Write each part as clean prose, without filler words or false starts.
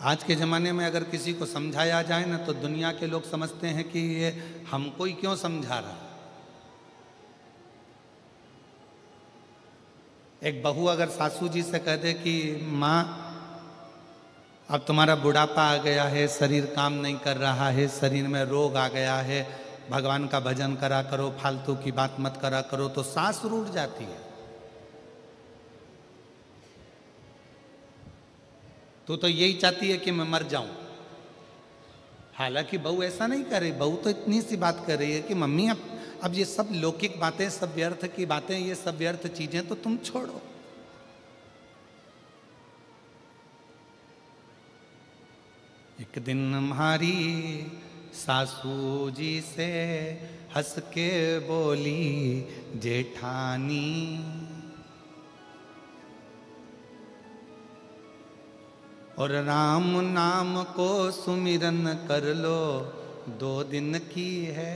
आज के ज़माने में अगर किसी को समझाया जाए ना तो दुनिया के लोग समझते हैं कि ये हमको ही क्यों समझा रहा। एक बहू अगर सासू जी से कह दे कि माँ अब तुम्हारा बुढ़ापा आ गया है, शरीर काम नहीं कर रहा है, शरीर में रोग आ गया है, भगवान का भजन करा करो, फालतू की बात मत करा करो, तो सांस रूठ जाती है। तो यही चाहती है कि मैं मर जाऊं। हालांकि बहू ऐसा नहीं कर रही, बहू तो इतनी सी बात कर रही है कि मम्मी अब ये सब लौकिक बातें, सब व्यर्थ की बातें, ये सब व्यर्थ चीजें तो तुम छोड़ो। एक दिन हमारी सासू जी से हंस के बोली जेठानी, और राम नाम को सुमिरन कर लो, 2 दिन की है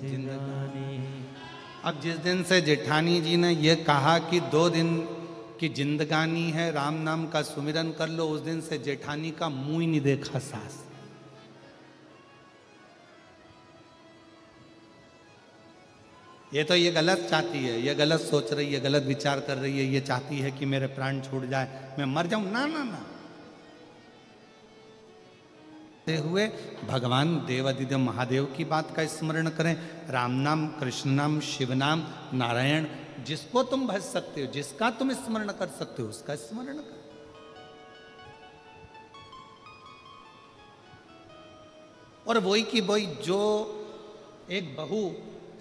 जिंदगानी। अब जिस दिन से जेठानी जी ने यह कहा कि 2 दिन की जिंदगानी है, राम नाम का सुमिरन कर लो, उस दिन से जेठानी का मुंह ही नहीं देखा सास। ये तो ये गलत चाहती है, ये गलत सोच रही है, गलत विचार कर रही है, ये चाहती है कि मेरे प्राण छूट जाए, मैं मर जाऊं। ना ना ना, हुए भगवान देवादिदेव महादेव की बात का स्मरण करें। राम नाम, कृष्ण नाम, शिव नाम, नारायण, जिसको तुम भज सकते हो, जिसका तुम स्मरण कर सकते हो, उसका स्मरण करो। और वही की वही जो एक बहू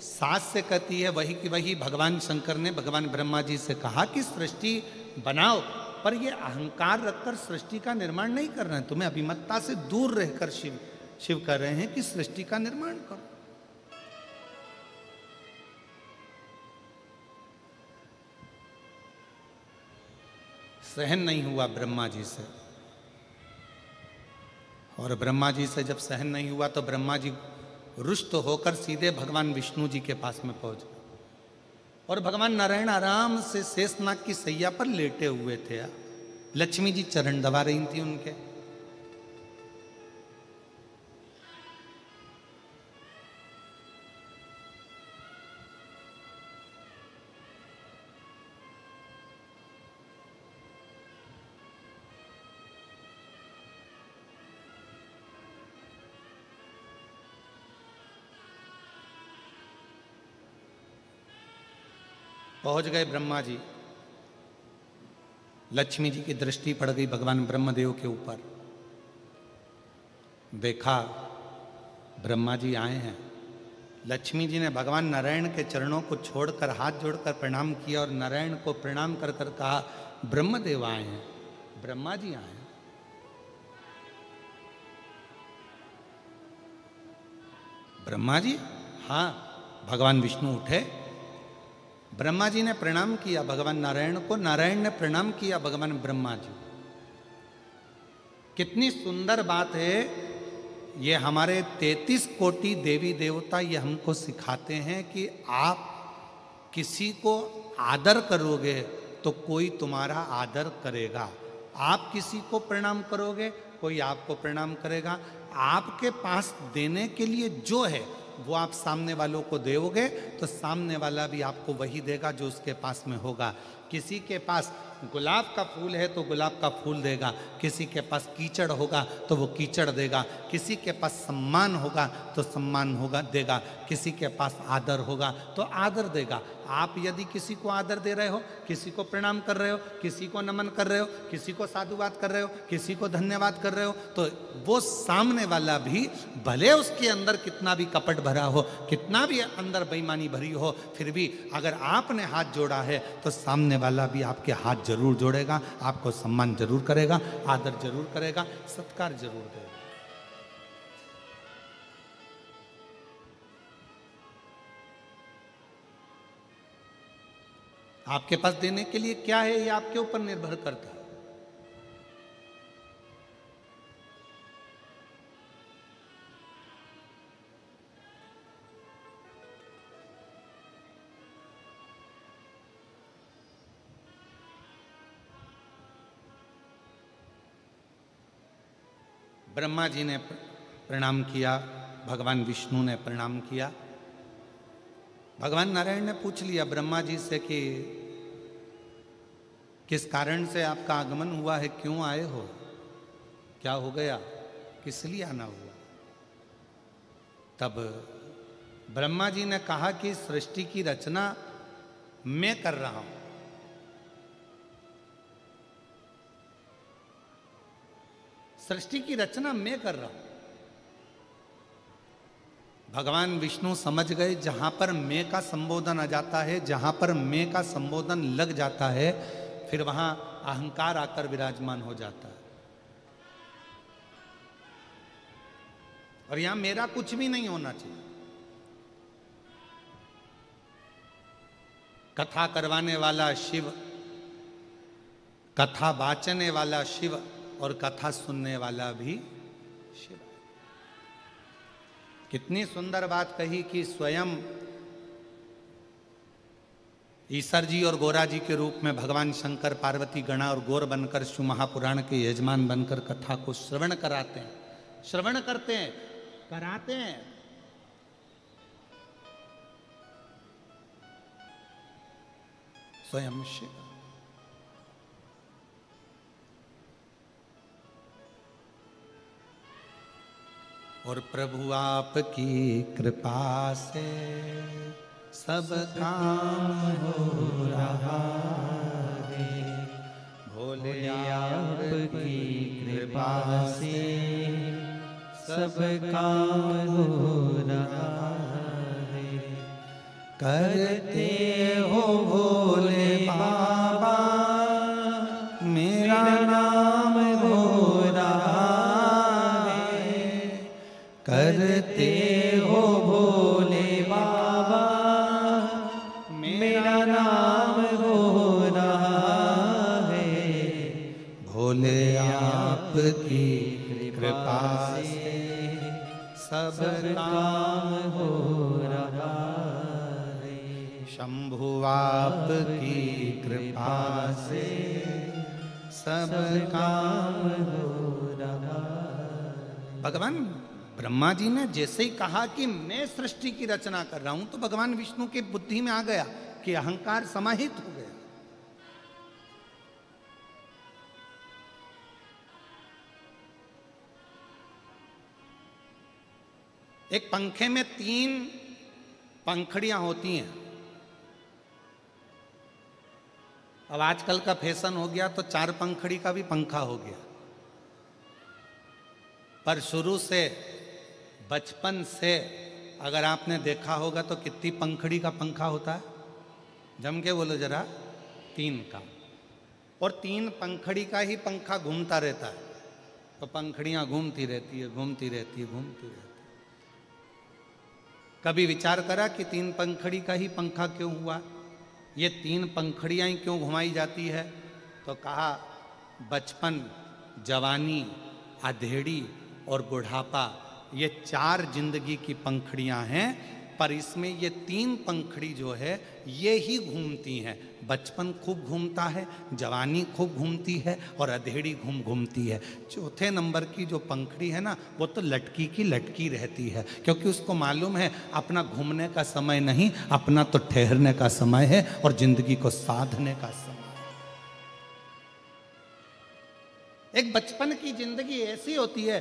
सास से कहती है, वही की वही भगवान शंकर ने भगवान ब्रह्मा जी से कहा कि सृष्टि बनाओ, पर ये अहंकार रखकर सृष्टि का निर्माण नहीं कर रहे हैं। तुम्हें अभिमतता से दूर रहकर शिव कह रहे हैं कि सृष्टि का निर्माण करो। सहन नहीं हुआ ब्रह्मा जी से, और ब्रह्मा जी से जब सहन नहीं हुआ तो ब्रह्मा जी रुष्ट होकर सीधे भगवान विष्णु जी के पास में पहुंच गए। और भगवान नारायण आराम से शेषनाग की सैया पर लेटे हुए थे, लक्ष्मी जी चरण दबा रही थी उनके। पहुंच गए ब्रह्मा जी, लक्ष्मी जी की दृष्टि पड़ गई भगवान ब्रह्मदेव के ऊपर। देखा ब्रह्मा जी आए हैं। लक्ष्मी जी ने भगवान नारायण के चरणों को छोड़कर हाथ जोड़कर प्रणाम किया और नारायण को प्रणाम कर कर कहा, ब्रह्मदेव आए हैं, ब्रह्मा जी आए हैं। ब्रह्मा जी? हाँ। भगवान विष्णु उठे, ब्रह्मा जी ने प्रणाम किया भगवान नारायण को, नारायण ने प्रणाम किया भगवान ब्रह्मा जी। कितनी सुंदर बात है ये, हमारे 33 कोटि देवी देवता ये हमको सिखाते हैं कि आप किसी को आदर करोगे तो कोई तुम्हारा आदर करेगा। आप किसी को प्रणाम करोगे, कोई आपको प्रणाम करेगा। आपके पास देने के लिए जो है वो आप सामने वालों को दोगे तो सामने वाला भी आपको वही देगा जो उसके पास में होगा। किसी के पास गुलाब का फूल है तो गुलाब का फूल देगा, किसी के पास कीचड़ होगा तो वो कीचड़ देगा, किसी के पास सम्मान होगा तो सम्मान होगा देगा, किसी के पास आदर होगा तो आदर देगा। आप यदि किसी को आदर दे रहे हो, किसी को प्रणाम कर रहे हो, किसी को नमन कर रहे हो, किसी को साधुवाद कर रहे हो, किसी को धन्यवाद कर रहे हो, तो वो सामने वाला भी भले उसके अंदर कितना भी कपट भरा हो, कितना भी अंदर बेईमानी भरी हो, फिर भी अगर आपने हाथ जोड़ा है तो सामने वाला भी आपके हाथ जरूर जोड़ेगा, आपको सम्मान जरूर करेगा, आदर जरूर करेगा, सत्कार जरूर देगा। आपके पास देने के लिए क्या है ये आपके ऊपर निर्भर करता है। ब्रह्मा जी ने प्रणाम किया, भगवान विष्णु ने प्रणाम किया। भगवान नारायण ने पूछ लिया ब्रह्मा जी से कि किस कारण से आपका आगमन हुआ है, क्यों आए हो, क्या हो गया, किस लिए आना हुआ। तब ब्रह्मा जी ने कहा कि सृष्टि की रचना मैं कर रहा हूं। सृष्टि की रचना मैं कर रहा हूं। भगवान विष्णु समझ गए जहां पर मैं का संबोधन आ जाता है, जहां पर मैं का संबोधन लग जाता है, फिर वहां अहंकार आकर विराजमान हो जाता है। और यहां मेरा कुछ भी नहीं होना चाहिए। कथा करवाने वाला शिव, कथा वाचने वाला शिव और कथा सुनने वाला भी शिव। कितनी सुंदर बात कही कि स्वयं ईश्वर जी और गोरा जी के रूप में भगवान शंकर पार्वती गणा और गौर बनकर शिव महापुराण के यजमान बनकर कथा को श्रवण कराते हैं, श्रवण करते हैं, कराते हैं। स्वयं शिव। और प्रभु आपकी कृपा से सब काम हो रहा है। भोले आपकी कृपा से सब काम हो रहा है। करते हो भोले बाबा मेरा नाम हो रहा है। करते हो भोले बाबा मेरा नाम हो रहा है। भोले आपकी कृपा से सब काम हो रहा है। शंभु आपकी कृपा से सब काम हो रहा है। भगवान ब्रह्मा जी ने जैसे ही कहा कि मैं सृष्टि की रचना कर रहा हूं, तो भगवान विष्णु की बुद्धि में आ गया कि अहंकार समाहित हो गया। एक पंखे में 3 पंखड़ियां होती हैं। अब आजकल का फैशन हो गया तो 4 पंखड़ी का भी पंखा हो गया, पर शुरू से बचपन से अगर आपने देखा होगा तो कितनी पंखड़ी का पंखा होता है, जम के बोलो जरा, 3 का। और 3 पंखड़ी का ही पंखा घूमता रहता है, तो पंखड़ियां घूमती रहती है, घूमती रहती है, घूमती रहती है। कभी विचार करा कि 3 पंखड़ी का ही पंखा क्यों हुआ, ये 3 पंखड़ियां ही क्यों घुमाई जाती है? तो कहा बचपन, जवानी, अधेड़ी और बुढ़ापा, ये 4 जिंदगी की पंखड़ियां हैं, पर इसमें ये 3 पंखड़ी जो है ये ही घूमती हैं। बचपन खूब घूमता है, जवानी खूब घूमती है और अधेड़ी घूमती है। चौथे नंबर की जो पंखड़ी है ना, वो तो लटकी की लटकी रहती है, क्योंकि उसको मालूम है अपना घूमने का समय नहीं, अपना तो ठहरने का समय है और जिंदगी को साधने का समय। एक बचपन की जिंदगी ऐसी होती है,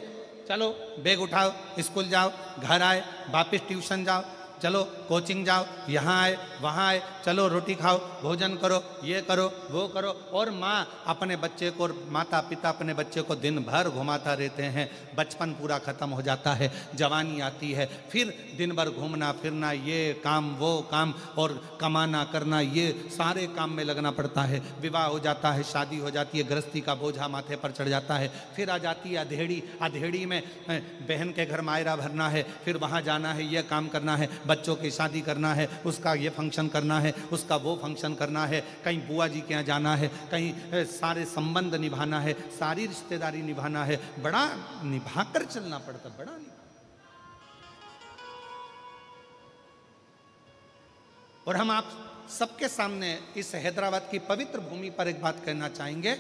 चलो बैग उठाओ, स्कूल जाओ, घर आए, वापस ट्यूशन जाओ, चलो कोचिंग जाओ, यहाँ आए वहाँ आए, चलो रोटी खाओ, भोजन करो, ये करो वो करो। और माँ अपने बच्चे को और माता पिता अपने बच्चे को दिन भर घुमाता रहते हैं। बचपन पूरा ख़त्म हो जाता है, जवानी आती है, फिर दिन भर घूमना फिरना, ये काम वो काम और कमाना करना, ये सारे काम में लगना पड़ता है। विवाह हो जाता है, शादी हो जाती है, गृहस्थी का बोझा माथे पर चढ़ जाता है। फिर आ जाती है अधेड़ी, अधेड़ी में बहन के घर मायरा भरना है, फिर वहाँ जाना है, ये काम करना है, बच्चों की शादी करना है, उसका ये फंक्शन करना है, उसका वो फंक्शन करना है, कहीं बुआ जी के यहाँ जाना है, कहीं सारे संबंध निभाना है, सारी रिश्तेदारी निभाना है। बड़ा निभाकर चलना पड़ता, बड़ा निभा। और हम आप सबके सामने इस हैदराबाद की पवित्र भूमि पर एक बात कहना चाहेंगे,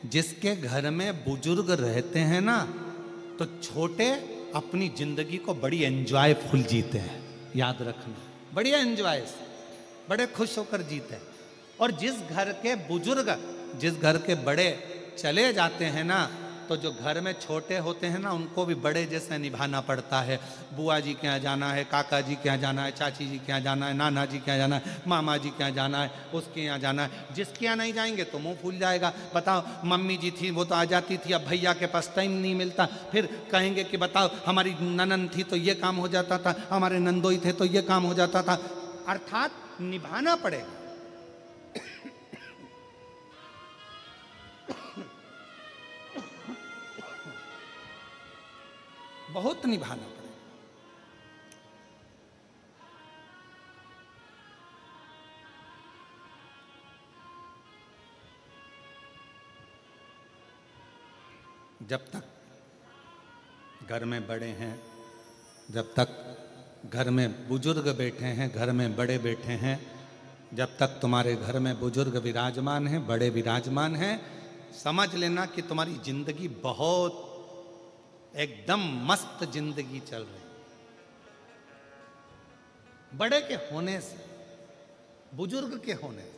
जिसके घर में बुजुर्ग रहते हैं ना, तो छोटे अपनी जिंदगी को बड़ी एंजॉयफुल जीते हैं, याद रखना, बढ़िया एंजॉय से, बड़े खुश होकर जीते हैं। और जिस घर के बुजुर्ग, जिस घर के बड़े चले जाते हैं ना, तो जो घर में छोटे होते हैं ना, उनको भी बड़े जैसे निभाना पड़ता है। बुआ जी के यहाँ जाना है, काका जी के यहाँ जाना है, चाची जी के यहाँ जाना है, नाना जी के यहाँ जाना है, मामा जी के यहाँ जाना है, उसके यहाँ जाना है। जिसके यहाँ नहीं जाएंगे तो मुंह फूल जाएगा। बताओ, मम्मी जी थी वो तो आ जाती थी, अब भैया के पास टाइम नहीं मिलता। फिर कहेंगे कि बताओ हमारी ननन थी तो ये काम हो जाता था, हमारे नंदोई थे तो ये काम हो जाता था। अर्थात निभाना पड़ेगा। बहुत निभाना पड़ेगा। जब तक घर में बड़े हैं, जब तक घर में बुजुर्ग बैठे हैं, घर में बड़े बैठे हैं, जब तक तुम्हारे घर में बुजुर्ग विराजमान हैं, बड़े विराजमान हैं, समझ लेना कि तुम्हारी जिंदगी बहुत एकदम मस्त जिंदगी चल रही। बड़े के होने से, बुजुर्ग के होने से।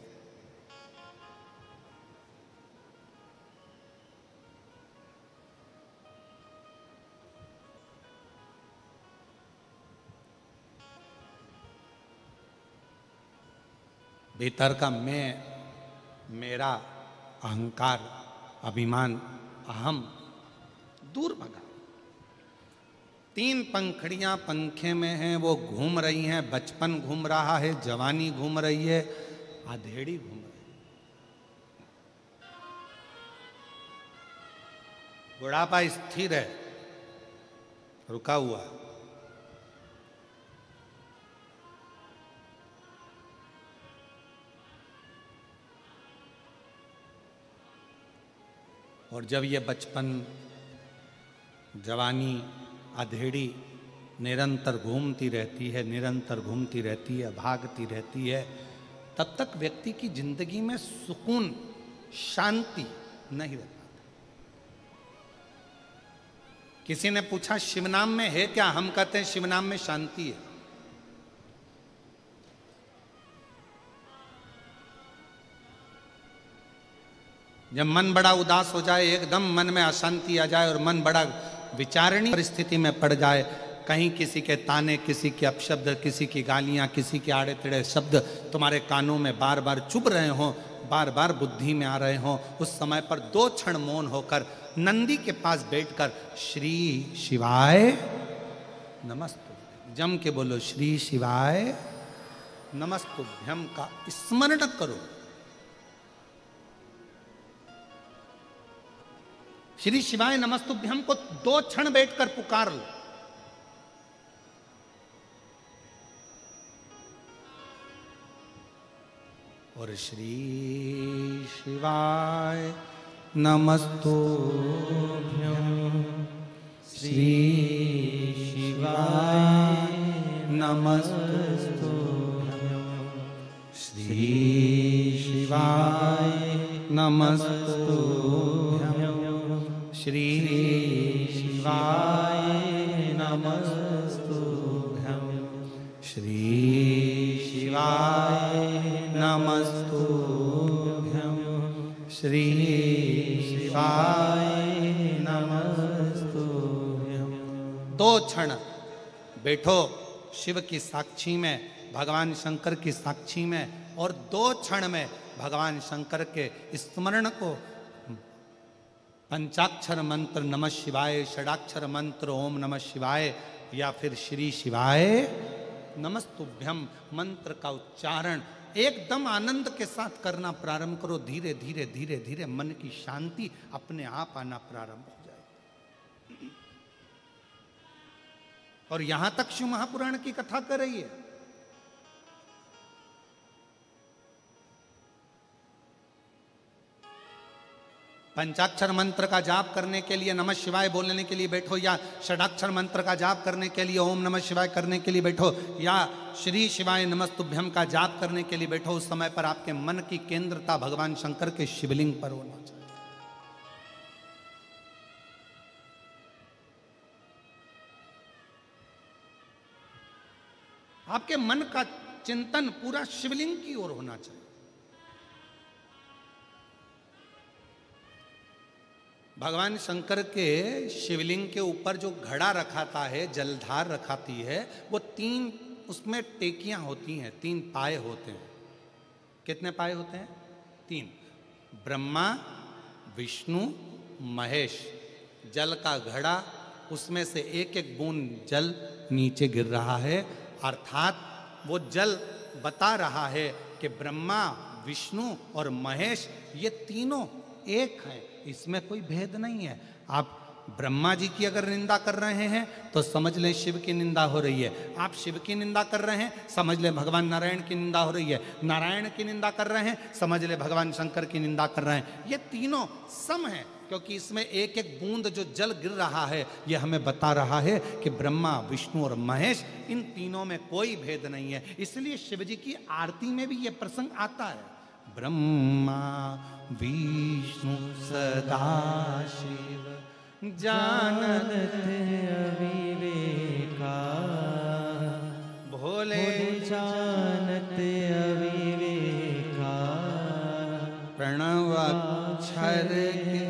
भीतर का मैं, मेरा, अहंकार, अभिमान, अहम दूर भगा। 3 पंखड़ियां पंखे में हैं, वो घूम रही हैं। बचपन घूम रहा है, जवानी घूम रही है, अधेड़ी घूम रही है। बुढ़ापा स्थिर है, रुका हुआ। और जब ये बचपन, जवानी, अधेड़ी निरंतर घूमती रहती है, निरंतर घूमती रहती है, भागती रहती है, तब तक व्यक्ति की जिंदगी में सुकून, शांति नहीं रह पाता। किसी ने पूछा शिवनाम में है क्या? हम कहते हैं शिवनाम में शांति है। जब मन बड़ा उदास हो जाए, एकदम मन में अशांति आ जाए और मन बड़ा विचारणीय परिस्थिति में पड़ जाए, कहीं किसी के ताने, किसी के अपशब्द, किसी की गालियां, किसी के आड़े टेढ़े शब्द तुम्हारे कानों में बार बार चुभ रहे हों, बार बार बुद्धि में आ रहे हों, उस समय पर 2 क्षण मौन होकर नंदी के पास बैठकर श्री शिवाय नमस्तुभ्यम जम के बोलो, श्री शिवाय नमस्तुभ्यम का स्मरण करो। श्री शिवाय नमस्तुभ्यम को 2 क्षण बैठकर पुकार लो। और श्री शिवाय नमस्तुभ्यम, श्री शिवाय नमस्तुभ्यम, श्री शिवाय नमस्तुभ्यम, श्री शिवाय नमस्तुभ्यम, श्री शिवाय नमस्तुभ्यम, श्री शिवाय नमस्तुभ्यम। 2 क्षण बैठो शिव की साक्षी में, भगवान शंकर की साक्षी में, और 2 क्षण में भगवान शंकर के स्मरण को, पंचाक्षर मंत्र नमः शिवाय, षडाक्षर मंत्र ओम नमः शिवाय, या फिर श्री शिवाय नमस्तुभ्यम मंत्र का उच्चारण एकदम आनंद के साथ करना प्रारंभ करो। धीरे धीरे धीरे धीरे मन की शांति अपने आप आना प्रारंभ हो जाएगी। और यहां तक शिव महापुराण की कथा कर रही है। पंचाक्षर मंत्र का जाप करने के लिए नमः शिवाय बोलने के लिए बैठो, या षडाक्षर मंत्र का जाप करने के लिए ओम नमः शिवाय करने के लिए बैठो, या श्री शिवाय नमस्तुभ्यम का जाप करने के लिए बैठो, उस समय पर आपके मन की केंद्रता भगवान शंकर के शिवलिंग पर होना चाहिए। आपके मन का चिंतन पूरा शिवलिंग की ओर होना चाहिए। भगवान शंकर के शिवलिंग के ऊपर जो घड़ा रखाता है, जलधार रखाती है, वो 3 उसमें टेकियां होती हैं, 3 पाए होते हैं। कितने पाए होते हैं? 3। ब्रह्मा, विष्णु, महेश। जल का घड़ा, उसमें से एक एक बूंद जल नीचे गिर रहा है, अर्थात वो जल बता रहा है कि ब्रह्मा, विष्णु और महेश ये तीनों एक हैं, इसमें कोई भेद नहीं है। आप ब्रह्मा जी की अगर निंदा कर रहे हैं तो समझ लें शिव की निंदा हो रही है। आप शिव की निंदा कर रहे हैं, समझ लें भगवान नारायण की निंदा हो रही है। नारायण की निंदा कर रहे हैं, समझ लें भगवान शंकर की निंदा कर रहे हैं। ये तीनों सम हैं, क्योंकि इसमें एक एक बूंद जो जल गिर रहा है ये हमें बता रहा है कि ब्रह्मा, विष्णु और महेश, इन तीनों में कोई भेद नहीं है। इसलिए शिव जी की आरती में भी ये प्रसंग आता है, ब्रह्मा विष्णु सदा शिव जानत अविवेका, भोले जानत अविवेका, प्रणव अक्षर के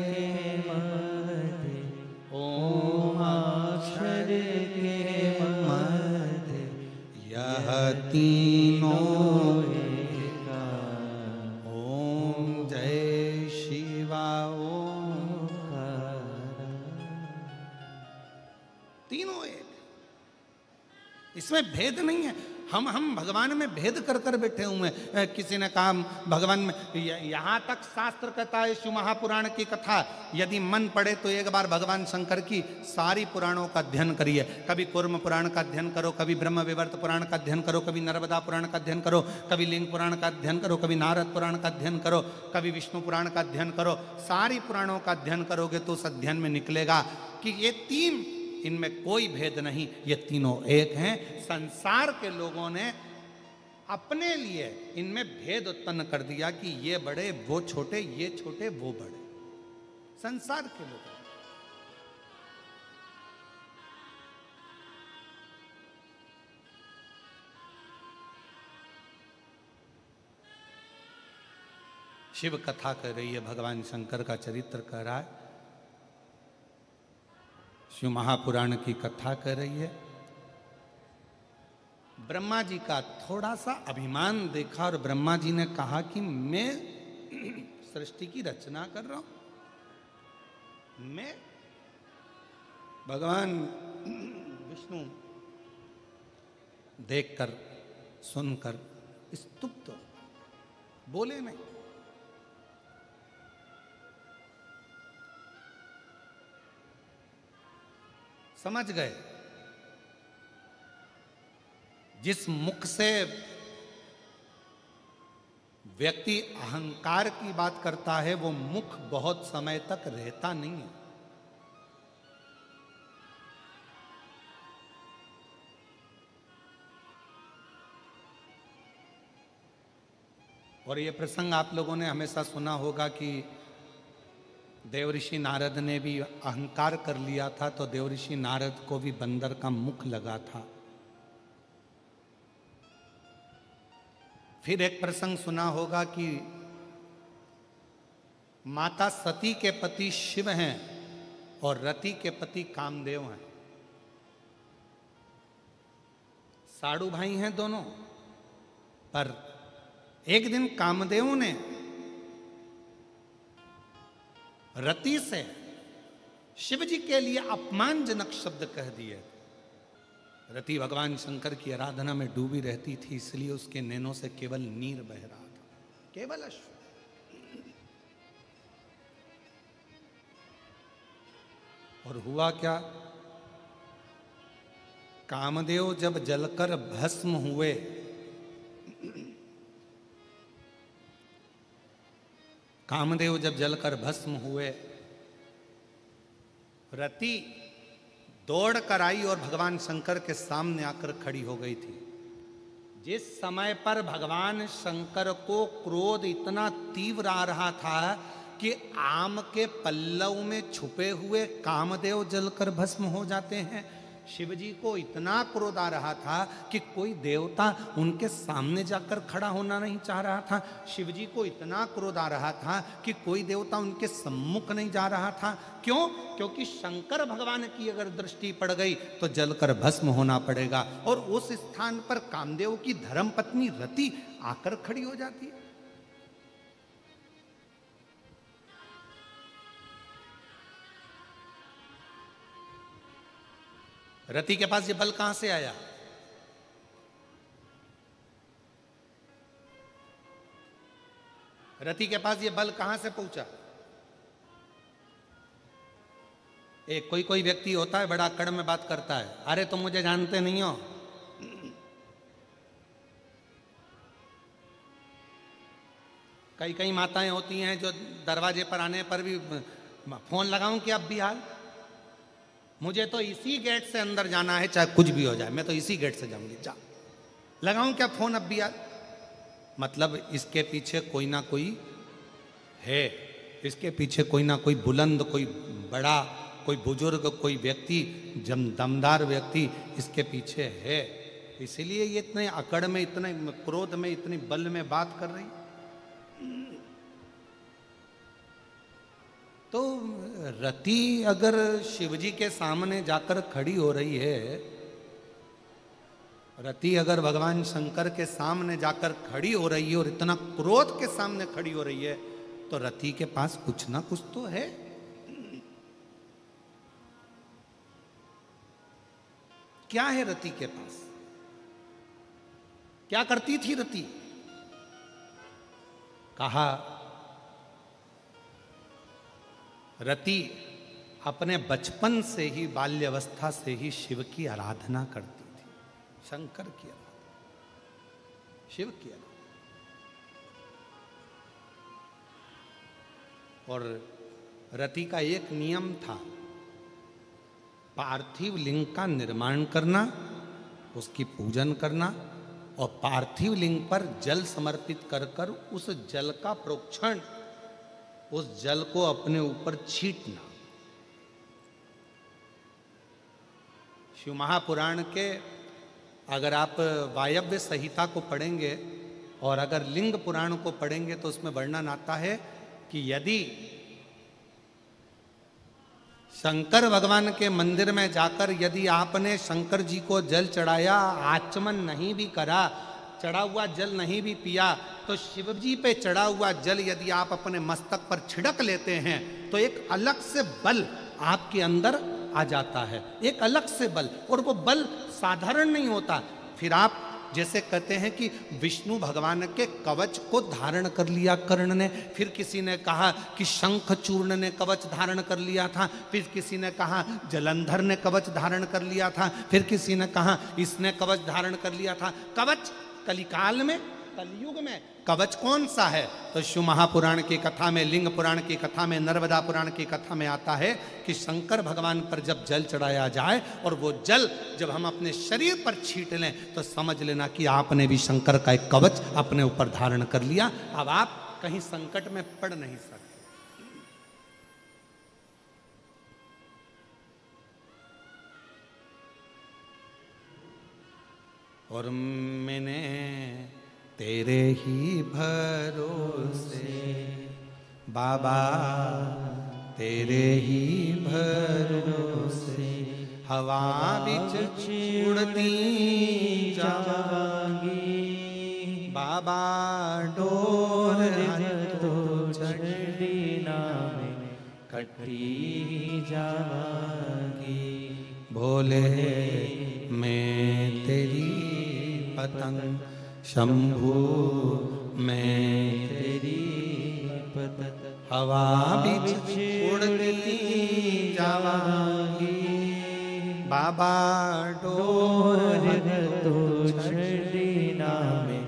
मध्य, ओम अक्षर के मध्य, यह तीनों एका, ओम जय शिवा ओंकार। तीनों एक, इसमें भेद नहीं है। हम भगवान में भेद कर कर बैठे हुए हैं। किसी ने कहा भगवान में, यहाँ तक शास्त्र कहता है, शिव महापुराण की कथा, यदि मन पड़े तो एक बार भगवान शंकर की सारी पुराणों का अध्ययन करिए। कभी कूर्म पुराण का अध्ययन करो, कभी ब्रह्म विवर्त पुराण का अध्ययन करो, कभी नर्मदा पुराण का अध्ययन करो, कभी लिंग पुराण का अध्ययन करो, कभी नारद पुराण का अध्ययन करो, कभी विष्णु पुराण का अध्ययन करो। सारी पुराणों का अध्ययन करोगे तो उस अध्ययन में निकलेगा कि ये 3, इनमें कोई भेद नहीं, ये तीनों एक हैं। संसार के लोगों ने अपने लिए इनमें भेद उत्पन्न कर दिया कि ये बड़े वो छोटे, ये छोटे वो बड़े। संसार के लोग शिव कथा कर रही है, भगवान शंकर का चरित्र कर रहा है, शिव महापुराण की कथा कर रही है। ब्रह्मा जी का थोड़ा सा अभिमान देखा और ब्रह्मा जी ने कहा कि मैं सृष्टि की रचना कर रहा हूं। मैं, भगवान विष्णु देखकर सुनकर स्तुप्त, बोले नहीं। समझ गए, जिस मुख से व्यक्ति अहंकार की बात करता है वो मुख बहुत समय तक रहता नहीं है। और ये प्रसंग आप लोगों ने हमेशा सुना होगा कि देवऋषि नारद ने भी अहंकार कर लिया था तो देवऋषि नारद को भी बंदर का मुख लगा था। फिर एक प्रसंग सुना होगा कि माता सती के पति शिव हैं और रति के पति कामदेव हैं। साड़ू भाई हैं दोनों, पर एक दिन कामदेव ने रति से शिव जी के लिए अपमानजनक शब्द कह दिए। रति भगवान शंकर की आराधना में डूबी रहती थी, इसलिए उसके नैनों से केवल नीर बह रहा था, केवल अश्रु। और हुआ क्या, कामदेव जब जलकर भस्म हुए, कामदेव जब जलकर भस्म हुए, रति दौड़ कर आई और भगवान शंकर के सामने आकर खड़ी हो गई थी। जिस समय पर भगवान शंकर को क्रोध इतना तीव्र आ रहा था कि आम के पल्लव में छुपे हुए कामदेव जलकर भस्म हो जाते हैं, शिव जी को इतना क्रोध आ रहा था कि कोई देवता उनके सामने जाकर खड़ा होना नहीं चाह रहा था। शिव जी को इतना क्रोध आ रहा था कि कोई देवता उनके सम्मुख नहीं जा रहा था। क्यों? क्योंकि शंकर भगवान की अगर दृष्टि पड़ गई तो जलकर भस्म होना पड़ेगा। और उस स्थान पर कामदेव की धर्मपत्नी रति आकर खड़ी हो जाती है। रति के पास ये बल कहां से आया? रति के पास ये बल कहां से पहुंचा? एक कोई व्यक्ति होता है, बड़ा अकड़ में बात करता है, अरे तुम मुझे जानते नहीं हो। कई माताएं होती हैं जो दरवाजे पर आने पर भी फोन लगाऊं कि अब भी हाल, मुझे तो इसी गेट से अंदर जाना है, चाहे कुछ भी हो जाए, मैं तो इसी गेट से जाऊंगी, जा लगाऊं क्या फोन अब भी यार? मतलब इसके पीछे कोई ना कोई है, इसके पीछे कोई ना कोई बुलंद, कोई बड़ा, कोई बुजुर्ग, कोई व्यक्ति, दमदार व्यक्ति इसके पीछे है। इसीलिए ये इतने अकड़ में, इतने क्रोध में, इतनी बल में बात कर रही। तो रति अगर शिवजी के सामने जाकर खड़ी हो रही है, रति अगर भगवान शंकर के सामने जाकर खड़ी हो रही है और इतना क्रोध के सामने खड़ी हो रही है, तो रति के पास कुछ ना कुछ तो है। क्या है रति के पास? क्या करती थी रति? कहा रति अपने बचपन से ही, बाल्यावस्था से ही शिव की आराधना करती थी, शंकर की आराधना, शिव की आराधना। और रति का एक नियम था, पार्थिव लिंग का निर्माण करना, उसकी पूजन करना और पार्थिव लिंग पर जल समर्पित कर कर उस जल का प्रोक्षण, उस जल को अपने ऊपर छींटना। शिव महापुराण के अगर आप वायव्य संहिता को पढ़ेंगे और अगर लिंग पुराण को पढ़ेंगे तो उसमें वर्णन आता है कि यदि शंकर भगवान के मंदिर में जाकर यदि आपने शंकर जी को जल चढ़ाया, आचमन नहीं भी करा, चढ़ा हुआ जल नहीं भी पिया, तो शिव जी पे चढ़ा हुआ जल यदि आप अपने मस्तक पर छिड़क लेते हैं तो एक अलग से बल आपके अंदर आ जाता है, एक अलग से बल। और वो बल साधारण नहीं होता। फिर आप जैसे कहते हैं कि विष्णु भगवान के कवच को धारण कर लिया कर्ण ने, फिर किसी ने कहा कि शंखचूर्ण ने कवच धारण कर लिया था, फिर किसी ने कहा जलंधर ने कवच धारण कर लिया था, फिर किसी ने कहा इसने कवच धारण कर लिया था। कवच कलिकाल में, कलयुग में कवच कौन सा है? तो शिव महापुराण की कथा में, लिंग पुराण की कथा में, नर्मदा पुराण की कथा में आता है कि शंकर भगवान पर जब जल चढ़ाया जाए और वो जल जब हम अपने शरीर पर छींट लें तो समझ लेना कि आपने भी शंकर का एक कवच अपने ऊपर धारण कर लिया। अब आप कहीं संकट में पड़ नहीं सकते। और मैंने तेरे ही भरोसे बाबा, तेरे ही भरोसे हवा बिच उड़ती जावांगी बाबा, डोर तो चढ़ी नामे कटी जावांगी। भोले मैं तेरी पतंग, शंभू मैं तेरी पतंग, हवा बिच उड़ती जावांगी बाबा, डोर तो छड़ी नामे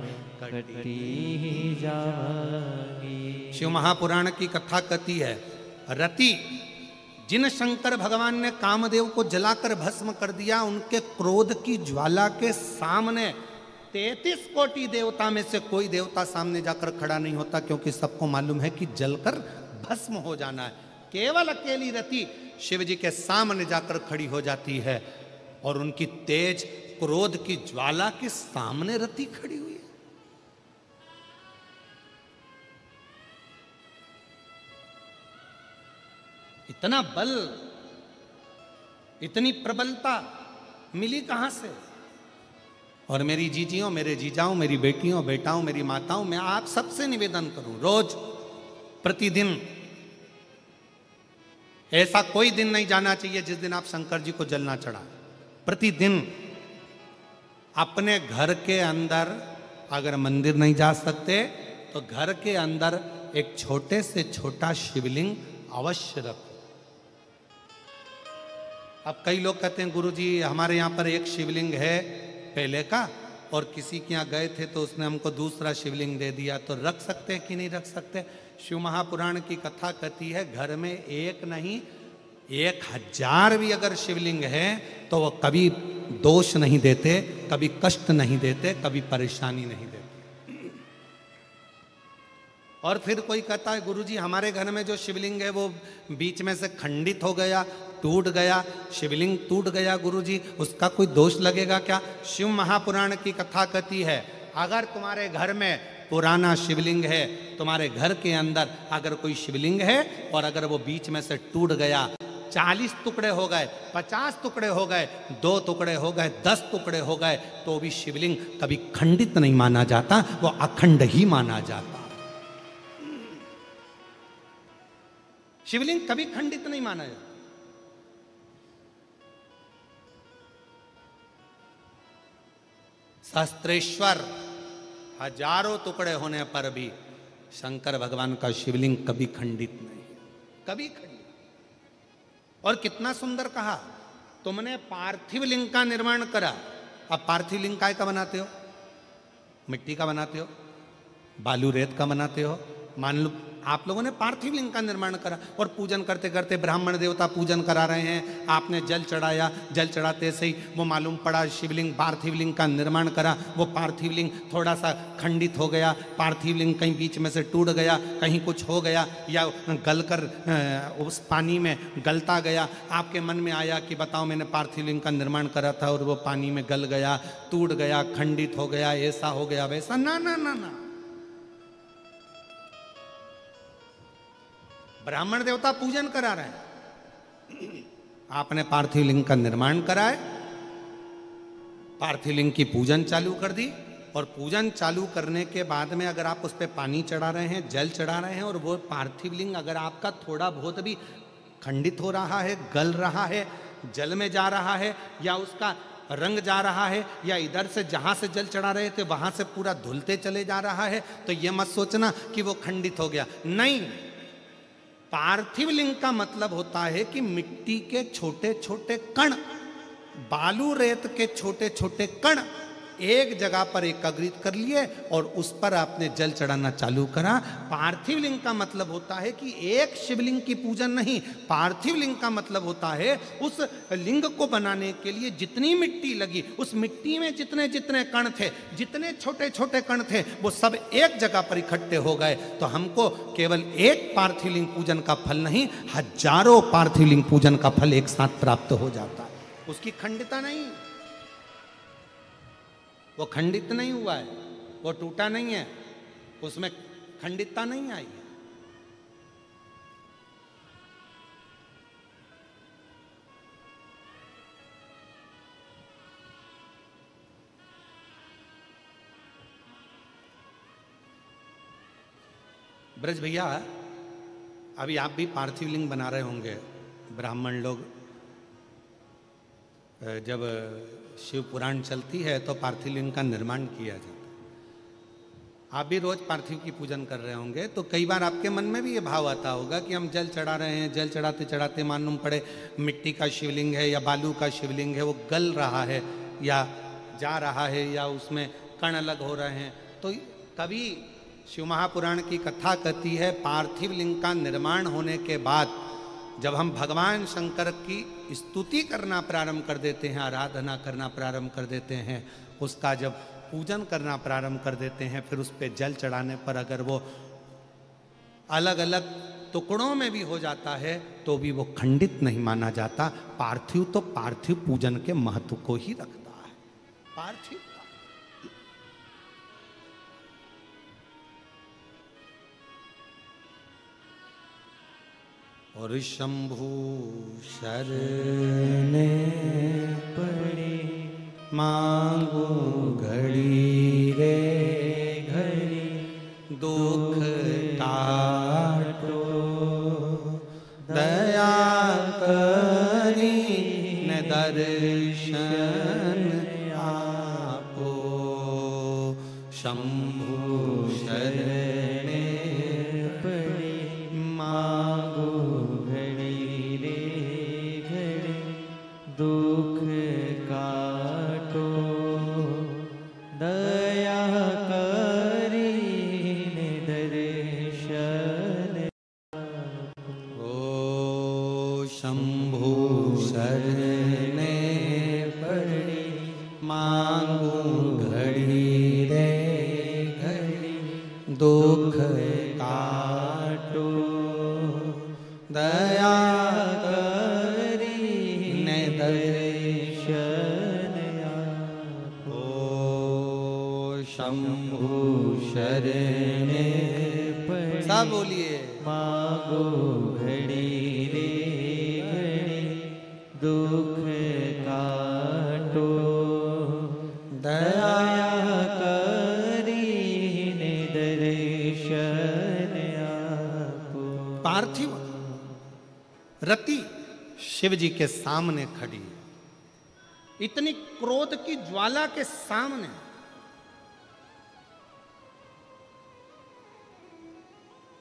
कटी जावांगी। शिव महापुराण की कथा कहती है, रति जिन शंकर भगवान ने कामदेव को जलाकर भस्म कर दिया, उनके क्रोध की ज्वाला के सामने 33 कोटि देवता में से कोई देवता सामने जाकर खड़ा नहीं होता, क्योंकि सबको मालूम है कि जलकर भस्म हो जाना है। केवल अकेली रति शिव जी के सामने जाकर खड़ी हो जाती है। और उनकी तेज क्रोध की ज्वाला के सामने रति खड़ी हुई है। इतना बल, इतनी प्रबलता मिली कहां से? और मेरी जीजियों, मेरे जीजाओं, मेरी बेटियों, बेटाओं, मेरी माताओं, मैं आप सबसे निवेदन करूं, रोज प्रतिदिन, ऐसा कोई दिन नहीं जाना चाहिए जिस दिन आप शंकर जी को जल ना चढ़ाएं। प्रतिदिन अपने घर के अंदर, अगर मंदिर नहीं जा सकते तो घर के अंदर एक छोटे से छोटा शिवलिंग अवश्य रखो। अब कई लोग कहते हैं गुरुजी हमारे यहाँ पर एक शिवलिंग है पहले का, और किसी के यहाँ गए थे तो उसने हमको दूसरा शिवलिंग दे दिया, तो रख सकते हैं कि नहीं रख सकते? शिव महापुराण की कथा कहती है घर में एक नहीं 1000 भी अगर शिवलिंग है तो वो कभी दोष नहीं देते, कभी कष्ट नहीं देते, कभी परेशानी नहीं देते। और फिर कोई कहता है गुरुजी हमारे घर में जो शिवलिंग है वो बीच में से खंडित हो गया, टूट गया, शिवलिंग टूट गया गुरुजी, उसका कोई दोष लगेगा क्या? शिव महापुराण की कथा कहती है अगर तुम्हारे घर में पुराना शिवलिंग है, तुम्हारे घर के अंदर अगर कोई शिवलिंग है और अगर वो बीच में से टूट गया, 40 टुकड़े हो गए, 50 टुकड़े हो गए, 2 टुकड़े हो गए, 10 टुकड़े हो गए, तो भी शिवलिंग कभी खंडित नहीं माना जाता, वो अखंड ही माना जाता। शिवलिंग कभी खंडित नहीं माना जाता। सहस्त्रेश्वर हजारों टुकड़े होने पर भी शंकर भगवान का शिवलिंग कभी खंडित नहीं, कभी खंडित। और कितना सुंदर कहा, तुमने पार्थिव लिंग का निर्माण करा। अब पार्थिव लिंग काय का बनाते हो? मिट्टी का बनाते हो, बालू रेत का बनाते हो। मान लो आप लोगों ने पार्थिव लिंग का निर्माण करा और पूजन करते करते ब्राह्मण देवता पूजन करा रहे हैं, आपने जल चढ़ाया, जल चढ़ाते से ही वो मालूम पड़ा शिवलिंग, पार्थिव लिंग का निर्माण करा, वो पार्थिव लिंग थोड़ा सा खंडित हो गया, पार्थिव लिंग कहीं बीच में से टूट गया, कहीं कुछ हो गया, या गलकर उस पानी में गलता गया। आपके मन में आया कि बताओ मैंने पार्थिव लिंग का निर्माण करा था और वो पानी में गल गया, टूट गया, खंडित हो गया, ऐसा हो गया, वैसा। ना ना ना ना, ब्राह्मण देवता पूजन करा रहे हैं, आपने पार्थिव लिंग का निर्माण कराए, पार्थिव लिंग की पूजन चालू कर दी, और पूजन चालू करने के बाद में अगर आप उस पर पानी चढ़ा रहे हैं, जल चढ़ा रहे हैं, और वो पार्थिव लिंग अगर आपका थोड़ा बहुत भी खंडित हो रहा है, गल रहा है, जल में जा रहा है, या उसका रंग जा रहा है, या इधर से जहां से जल चढ़ा रहे थे वहां से पूरा धुलते चले जा रहा है, तो ये मत सोचना कि वो खंडित हो गया। नहीं, पार्थिव लिंग का मतलब होता है कि मिट्टी के छोटे छोटे कण, बालू रेत के छोटे छोटे कण एक जगह पर एकत्रित कर लिए और उस पर आपने जल चढ़ाना चालू करा। पार्थिव लिंग का मतलब होता है कि एक शिवलिंग की पूजन नहीं, पार्थिव लिंग का मतलब होता है उस लिंग को बनाने के लिए जितनी मिट्टी लगी, उस मिट्टी में जितने जितने कण थे, जितने छोटे छोटे कण थे, वो सब एक जगह पर इकट्ठे हो गए। तो हमको केवल एक पार्थिव लिंग पूजन का फल नहीं, हजारों पार्थिव लिंग पूजन का फल एक साथ प्राप्त हो जाता है। उसकी खंडितता नहीं, वो खंडित नहीं हुआ है, वो टूटा नहीं है, उसमें खंडितता नहीं आई है। ब्रज भैया, अभी आप भी पार्थिव लिंग बना रहे होंगे। ब्राह्मण लोग जब शिव पुराण चलती है तो पार्थिव लिंग का निर्माण किया जाता है। आप भी रोज पार्थिव की पूजन कर रहे होंगे, तो कई बार आपके मन में भी ये भाव आता होगा कि हम जल चढ़ा रहे हैं, जल चढ़ाते चढ़ाते मालूम पड़े मिट्टी का शिवलिंग है या बालू का शिवलिंग है, वो गल रहा है या जा रहा है, या उसमें कण अलग हो रहे हैं। तो कभी शिव महापुराण की कथा कहती है पार्थिव लिंग का निर्माण होने के बाद जब हम भगवान शंकर की स्तुति करना प्रारंभ कर देते हैं, आराधना करना प्रारंभ कर देते हैं, उसका जब पूजन करना प्रारंभ कर देते हैं, फिर उस पर जल चढ़ाने पर अगर वो अलग अलग टुकड़ों में भी हो जाता है तो भी वो खंडित नहीं माना जाता। पार्थिव तो पार्थिव पूजन के महत्व को ही रखता है, पार्थिव का। और शंभु शरणे पड़े मांगो घड़ी रे घड़ी, दुख काटो दया करी न दर्शन आपो। शंभु शरणे पड़े मांगो घड़ी रे घड़ी, दुख काटो दया करी ने दर्शन। ओ शंभु शरणे पड़ी मांगू घड़ी रे घड़ी, दुख काटो दया करी ने दर्शन आपो। शंभु शरणे पड़ी, सब बोलिए, मांगो घड़ी रे घड़ी, दुख काटो दया करी ने दर्शन आपो। पार्थिव रति शिव जी के सामने खड़ी है, इतनी क्रोध की ज्वाला के सामने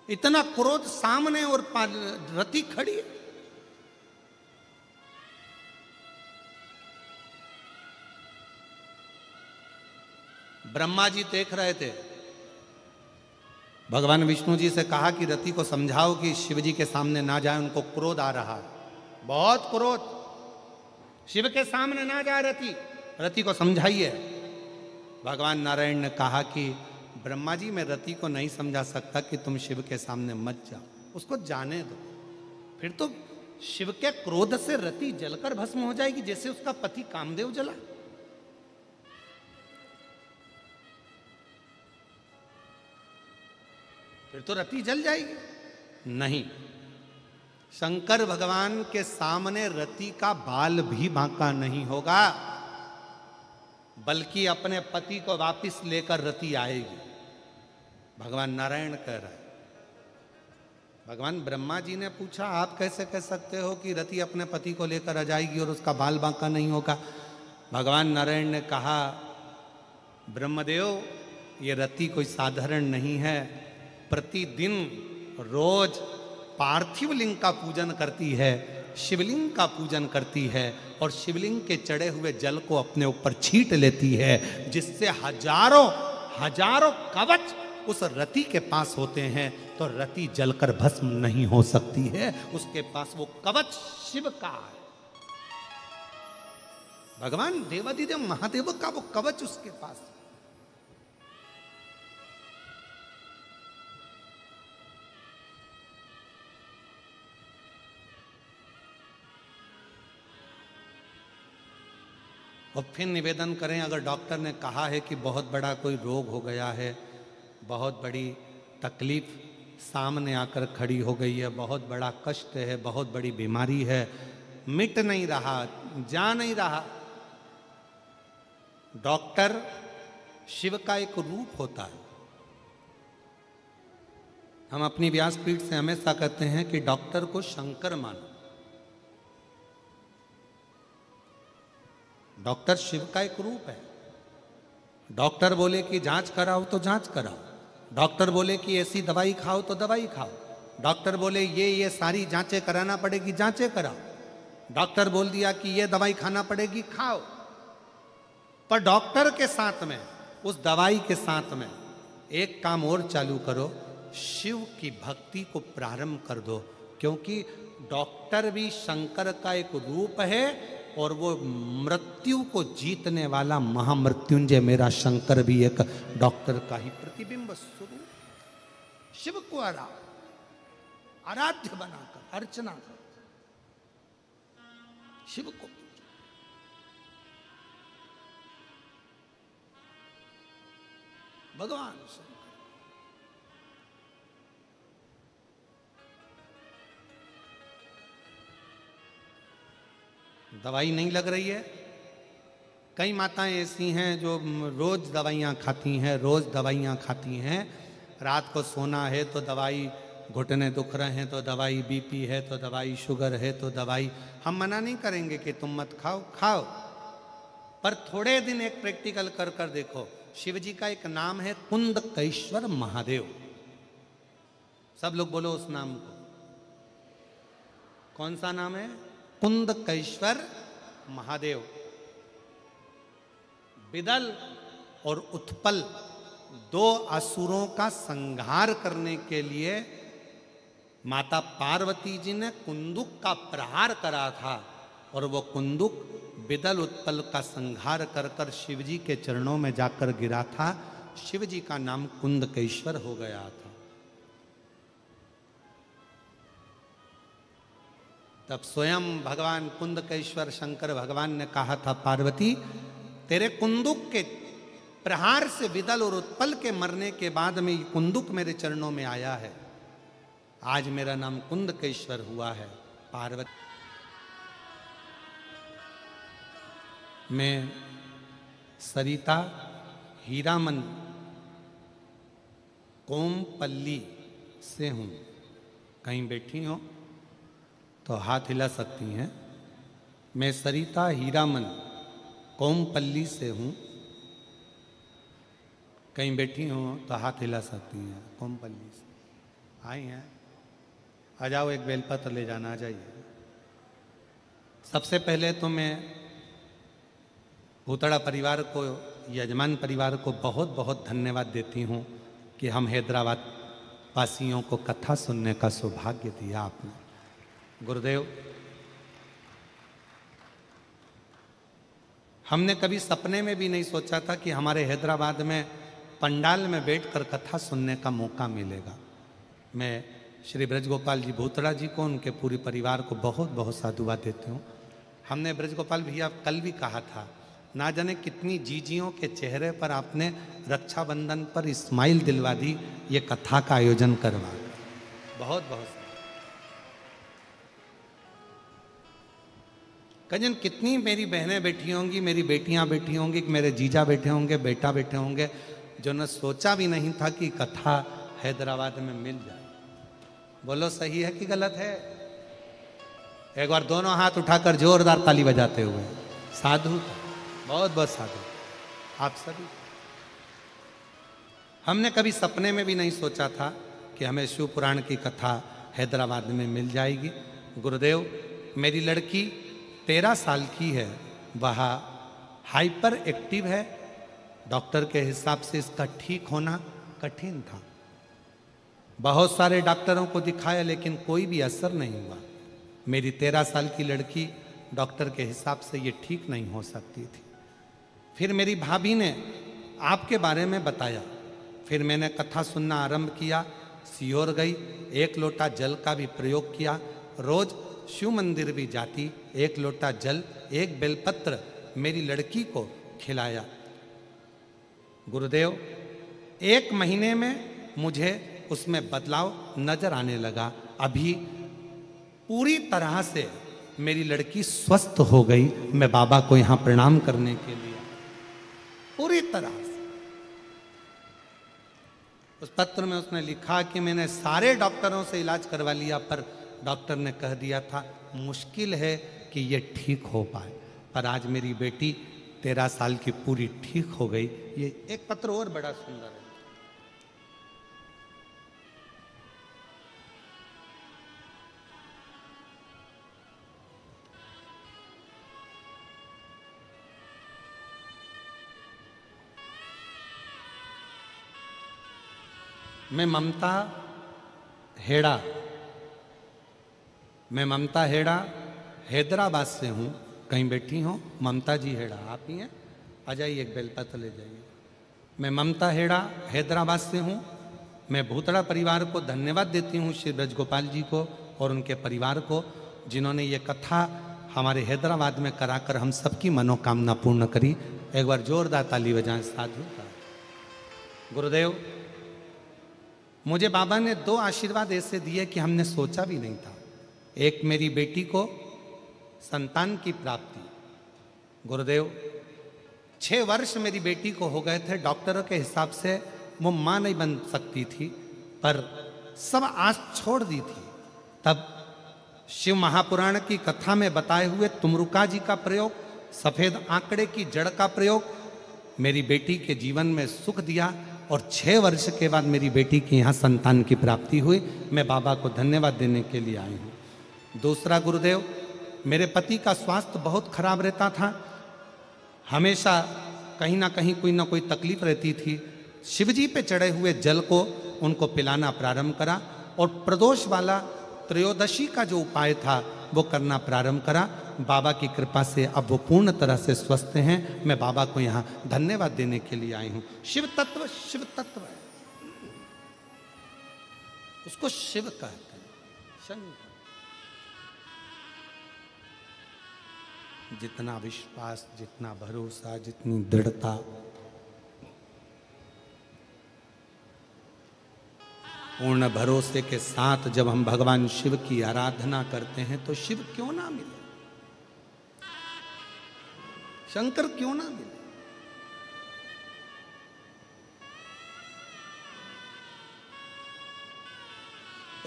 इतना क्रोध सामने और रति खड़ी है। ब्रह्मा जी देख रहे थे, भगवान विष्णु जी से कहा कि रति को समझाओ कि शिव जी के सामने ना जाए, उनको क्रोध आ रहा है, बहुत क्रोध, शिव के सामने ना जाए रति, रति को समझाइए। भगवान नारायण ने कहा कि ब्रह्मा जी मैं रति को नहीं समझा सकता कि तुम शिव के सामने मत जाओ, उसको जाने दो, फिर तो शिव के क्रोध से रति जलकर भस्म हो जाएगी जैसे उसका पति कामदेव जला। फिर तो रति जल जाएगी। नहीं, शंकर भगवान के सामने रति का बाल भी बांका नहीं होगा, बल्कि अपने पति को वापस लेकर रति आएगी। भगवान नारायण कह रहे हैं। भगवान ब्रह्मा जी ने पूछा आप कैसे कह सकते हो कि रति अपने पति को लेकर आ जाएगी और उसका बाल बांका नहीं होगा। भगवान नारायण ने कहा ब्रह्मदेव ये रति कोई साधारण नहीं है, प्रतिदिन रोज पार्थिव लिंग का पूजन करती है, शिवलिंग का पूजन करती है और शिवलिंग के चढ़े हुए जल को अपने ऊपर छींट लेती है, जिससे हजारों हजारों कवच उस रति के पास होते हैं, तो रति जलकर भस्म नहीं हो सकती है, उसके पास वो कवच शिव का है। भगवान देवादिदेव महादेव का वो कवच उसके पास। और फिर निवेदन करें, अगर डॉक्टर ने कहा है कि बहुत बड़ा कोई रोग हो गया है, बहुत बड़ी तकलीफ सामने आकर खड़ी हो गई है, बहुत बड़ा कष्ट है, बहुत बड़ी बीमारी है, मिट नहीं रहा, जा नहीं रहा, डॉक्टर शिव का एक रूप होता है। हम अपनी व्यासपीठ से हमेशा कहते हैं कि डॉक्टर को शंकर मानो। डॉक्टर शिव का एक रूप है। डॉक्टर बोले कि जांच कराओ तो जांच कराओ, डॉक्टर बोले कि ऐसी दवाई खाओ तो दवाई खाओ, डॉक्टर बोले ये सारी जांचें कराना पड़ेगी, जांचें कराओ, डॉक्टर बोल दिया कि ये दवाई खाना पड़ेगी, खाओ। पर डॉक्टर के साथ में, उस दवाई के साथ में एक काम और चालू करो, शिव की भक्ति को प्रारंभ कर दो, क्योंकि डॉक्टर भी शंकर का एक रूप है और वो मृत्यु को जीतने वाला महामृत्युंजय मेरा शंकर भी एक डॉक्टर का ही प्रतिबिंब स्वरूप। शिव को आराम, आराध्य बनाकर अर्चना कर, शिव को भगवान शंकर। दवाई नहीं लग रही है। कई माताएं ऐसी हैं जो रोज दवाइयाँ खाती हैं, रोज दवाइयाँ खाती हैं। रात को सोना है तो दवाई, घुटने दुख रहे हैं तो दवाई, बीपी है तो दवाई, शुगर है तो दवाई। हम मना नहीं करेंगे कि तुम मत खाओ, खाओ, पर थोड़े दिन एक प्रैक्टिकल कर कर देखो। शिव जी का एक नाम है कुंदकेश्वर महादेव। सब लोग बोलो उस नाम को। कौन सा नाम है? कुंदकेश्वर महादेव। विदल और उत्पल दो असुरों का संहार करने के लिए माता पार्वती जी ने कुंदुक का प्रहार करा था, और वो कुंदुक विदल उत्पल का संहार कर कर शिव जी के चरणों में जाकर गिरा था। शिव जी का नाम कुंदकेश्वर हो गया था। तब स्वयं भगवान कुंदकेश्वर शंकर भगवान ने कहा था, पार्वती तेरे कुंदुक के प्रहार से विदल और उत्पल के मरने के बाद में ये कुंदुक मेरे चरणों में आया है। आज मेरा नाम कुंदकेश्वर हुआ है। पार्वती मैं सरिता हीरामन कोमपल्ली से हूँ। कहीं बैठी हो तो हाथ हिला सकती हैं। मैं सरिता हीरामन कोमपल्ली से हूँ। कहीं बैठी हो तो हाथ हिला सकती हैं। कोमपल्ली से आई हैं, आ जाओ, एक बेलपत्र ले जाना, आ जाइए। सबसे पहले तो मैं भूतड़ा परिवार को, यजमान परिवार को बहुत बहुत धन्यवाद देती हूँ कि हम हैदराबाद वासियों को कथा सुनने का सौभाग्य दिया आपने। गुरुदेव, हमने कभी सपने में भी नहीं सोचा था कि हमारे हैदराबाद में पंडाल में बैठकर कथा सुनने का मौका मिलेगा। मैं श्री ब्रजगोपाल जी भूतड़ा जी को, उनके पूरे परिवार को बहुत बहुत साधुवाद देती हूँ। हमने ब्रजगोपाल भैया कल भी कहा था, ना जाने कितनी जीजियों के चेहरे पर आपने रक्षाबंधन पर स्माइल दिलवा दी ये कथा का आयोजन करवा। बहुत बहुत कजन, कितनी मेरी बहनें बैठी होंगी, मेरी बेटियां बैठी होंगी, मेरे जीजा बैठे होंगे, बेटा बैठे होंगे, जो ने सोचा भी नहीं था कि कथा हैदराबाद में मिल जाए। बोलो सही है कि गलत है? एक बार दोनों हाथ उठाकर जोरदार ताली बजाते हुए। साधु, बहुत बहुत साधु आप सभी। हमने कभी सपने में भी नहीं सोचा था कि हमें शिव पुराण की कथा हैदराबाद में मिल जाएगी। गुरुदेव, मेरी लड़की 13 साल की है, वह हाइपर एक्टिव है। डॉक्टर के हिसाब से इसका ठीक होना कठिन था। बहुत सारे डॉक्टरों को दिखाया लेकिन कोई भी असर नहीं हुआ। मेरी 13 साल की लड़की डॉक्टर के हिसाब से ये ठीक नहीं हो सकती थी। फिर मेरी भाभी ने आपके बारे में बताया। फिर मैंने कथा सुनना आरंभ किया, सियोर गई, 1 लोटा जल का भी प्रयोग किया। रोज शिव मंदिर भी जाती, 1 लोटा जल, 1 बेलपत्र मेरी लड़की को खिलाया। गुरुदेव, 1 महीने में मुझे उसमें बदलाव नजर आने लगा। अभी पूरी तरह से मेरी लड़की स्वस्थ हो गई। मैं बाबा को यहाँ प्रणाम करने के लिए पूरी तरह से। उस पत्र में उसने लिखा कि मैंने सारे डॉक्टरों से इलाज करवा लिया, पर डॉक्टर ने कह दिया था मुश्किल है कि ये ठीक हो पाए। पर आज मेरी बेटी 13 साल की पूरी ठीक हो गई। ये एक पत्र और बड़ा सुंदर है। मैं ममता हेड़ा हैदराबाद से हूँ। कहीं बैठी हो? ममता जी हेड़ा आप ही हैं? आ जाइए, एक बेलपत्र ले जाइए। मैं ममता हेड़ा हैदराबाद से हूँ। मैं भूतड़ा परिवार को धन्यवाद देती हूँ, श्री ब्रजगोपाल जी को और उनके परिवार को, जिन्होंने ये कथा हमारे हैदराबाद में कराकर हम सबकी मनोकामना पूर्ण करी। एक बार जोरदार ताली बजाएं साधु का। गुरुदेव, मुझे बाबा ने 2 आशीर्वाद ऐसे दिए कि हमने सोचा भी नहीं था। एक, मेरी बेटी को संतान की प्राप्ति। गुरुदेव, 6 वर्ष मेरी बेटी को हो गए थे। डॉक्टरों के हिसाब से वो मां नहीं बन सकती थी, पर सब आस छोड़ दी थी। तब शिव महापुराण की कथा में बताए हुए तुमरुका जी का प्रयोग, सफेद आंकड़े की जड़ का प्रयोग मेरी बेटी के जीवन में सुख दिया और 6 वर्ष के बाद मेरी बेटी की यहाँ संतान की प्राप्ति हुई। मैं बाबा को धन्यवाद देने के लिए आई हूँ। दूसरा, गुरुदेव, मेरे पति का स्वास्थ्य बहुत खराब रहता था, हमेशा कहीं ना कहीं कोई ना कोई तकलीफ रहती थी। शिवजी पे चढ़े हुए जल को उनको पिलाना प्रारंभ करा और प्रदोष वाला त्रयोदशी का जो उपाय था वो करना प्रारंभ करा। बाबा की कृपा से अब वो पूर्ण तरह से स्वस्थ हैं। मैं बाबा को यहाँ धन्यवाद देने के लिए आई हूँ। शिव तत्व है, उसको शिव कहते हैं, शंकर। जितना विश्वास, जितना भरोसा, जितनी दृढ़ता, पूर्ण भरोसे के साथ जब हम भगवान शिव की आराधना करते हैं तो शिव क्यों ना मिले, शंकर क्यों ना मिले।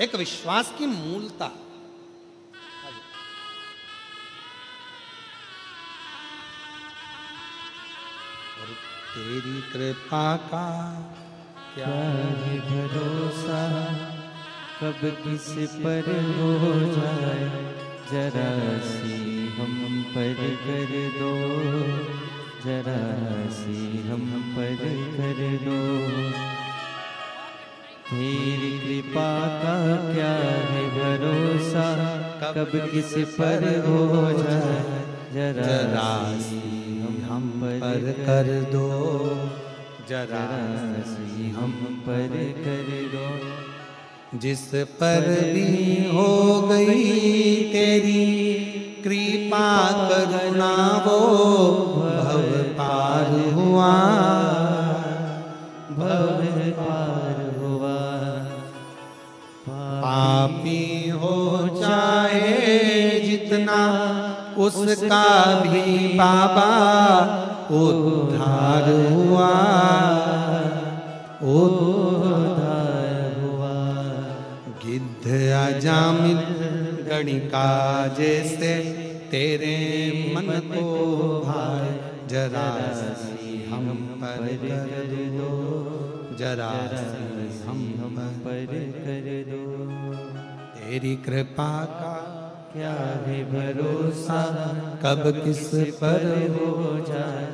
एक विश्वास की मूलता। और तेरी कृपा का क्या है भरोसा, कब किस पर हो जाए, जरा सी हम पर कर दो, जरा सी हम पर कर दो। तेरी कृपा का क्या है भरोसा, कब किस पर हो जाए, जरा सी हम पर कर दो, जरा सी हम पर कर दो। जिस पर भी हो गई तेरी कृपा करुणा वो भव पार हुआ, भव पार हुआ। पापी हो चाहे जितना उसका भी बाबा उद्धार हुआ, उद्धार हुआ। गिद्ध अजामिल गणिका जैसे तेरे मन को भाए, जरा सी हम पर कर दो, जरा सी हम पर कर दो। तेरी कृपा का क्या है भरोसा, कब किस पर हो जाए,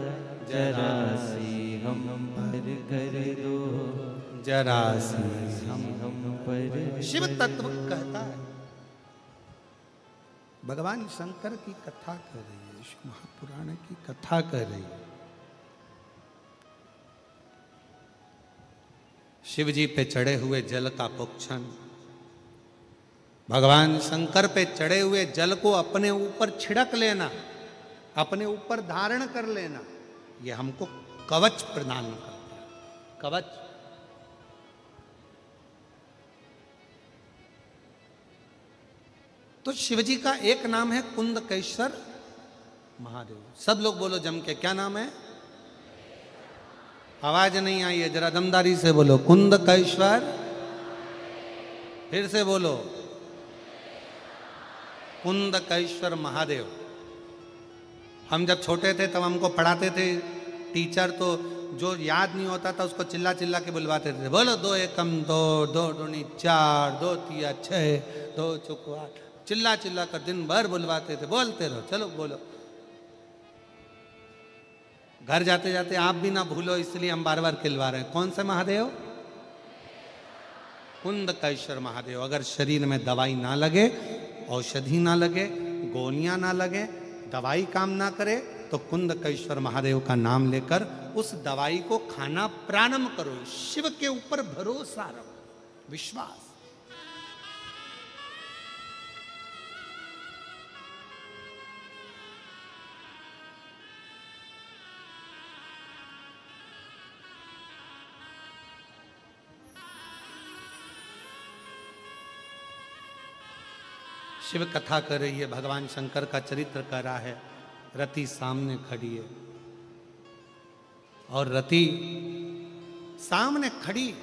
जरा सी हम पर कर दो, जरा सी हम पर। शिव तत्व कहता है, भगवान शंकर की कथा कर रही है, शिव महापुराण की कथा कर रही है। शिव जी पे चढ़े हुए जल का पुक्षण, भगवान शंकर पे चढ़े हुए जल को अपने ऊपर छिड़क लेना, अपने ऊपर धारण कर लेना, यह हमको कवच प्रदान करता है। कवच तो शिवजी का एक नाम है कुंदकेश्वर महादेव। सब लोग बोलो जम के, क्या नाम है? आवाज नहीं आई है, जरा दमदारी से बोलो, कुंदकेश्वर। फिर से बोलो, कुंदकेश्वर महादेव। हम जब छोटे थे तब हमको पढ़ाते थे टीचर, तो जो याद नहीं होता था उसको चिल्ला चिल्ला के बुलवाते थे, बोलो 2 एकम 2, 2 दूनी 4, 2 तिया 6, 2 चौक 8, चिल्ला चिल्ला कर दिन भर बुलवाते थे। बोलते रहो, चलो बोलो। घर जाते जाते आप भी ना भूलो, इसलिए हम बार बार खिलवा रहे हैं। कौन से महादेव? कुंदकेश्वर महादेव। अगर शरीर में दवाई ना लगे, औषधि ना लगे, गोलियां ना लगे, दवाई काम ना करे, तो कुंदकेश्वर महादेव का नाम लेकर उस दवाई को खाना प्रारंभ करो। शिव के ऊपर भरोसा रखो। विश्वास। शिव कथा कर रही है, भगवान शंकर का चरित्र कर रहा है। रति सामने खड़ी है और रति सामने खड़ी,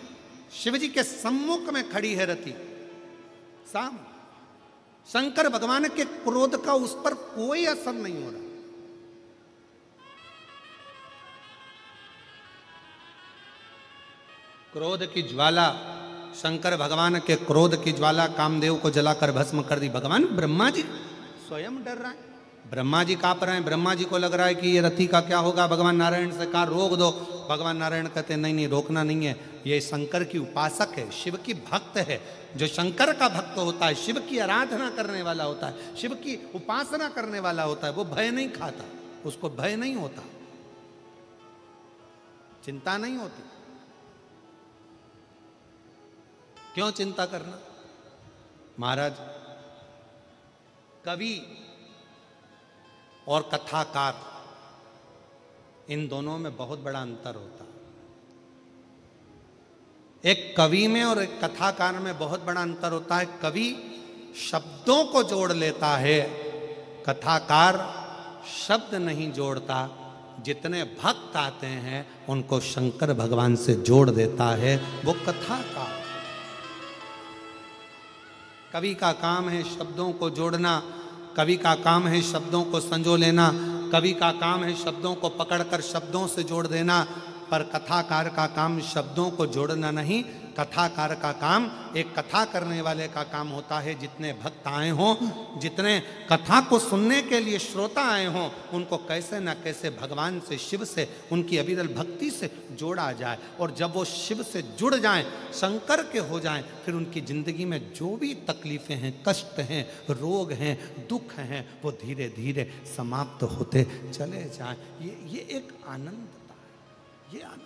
शिव जी के सम्मुख में खड़ी है रति सामने। शंकर भगवान के क्रोध का उस पर कोई असर नहीं हो रहा। क्रोध की ज्वाला, शंकर भगवान के क्रोध की ज्वाला कामदेव को जलाकर भस्म कर दी। भगवान ब्रह्मा जी स्वयं डर रहे हैं, ब्रह्मा जी कांप रहे हैं। ब्रह्मा जी को लग रहा है कि ये रति का क्या होगा। भगवान नारायण से कहा रोक दो। भगवान नारायण कहते नहीं नहीं रोकना नहीं है, ये शंकर की उपासक है, शिव की भक्त है। जो शंकर का भक्त होता है, शिव की आराधना करने वाला होता है, शिव की उपासना करने वाला होता है, वो भय नहीं खाता, उसको भय नहीं होता, चिंता नहीं होती। क्यों चिंता करना महाराज। कवि और कथाकार, इन दोनों में बहुत बड़ा अंतर होता है। एक कवि में और एक कथाकार में बहुत बड़ा अंतर होता है। कवि शब्दों को जोड़ लेता है, कथाकार शब्द नहीं जोड़ता। जितने भक्त आते हैं उनको शंकर भगवान से जोड़ देता है, वो कथाकार। कवि का काम है शब्दों को जोड़ना, कवि का काम है शब्दों को संजो लेना, कवि का काम है शब्दों को पकड़कर शब्दों से जोड़ देना। पर कथाकार का काम शब्दों को जोड़ना नहीं, कथाकार का काम, एक कथा करने वाले का काम होता है जितने भक्त आए हों, जितने कथा को सुनने के लिए श्रोता आए हों, उनको कैसे न कैसे भगवान से, शिव से, उनकी अविरल भक्ति से जोड़ा जाए। और जब वो शिव से जुड़ जाएं, शंकर के हो जाएं, फिर उनकी जिंदगी में जो भी तकलीफें हैं, कष्ट हैं, रोग हैं, दुख हैं, वो धीरे धीरे समाप्त होते चले जाएं। ये एक आनंद, ये आनंद।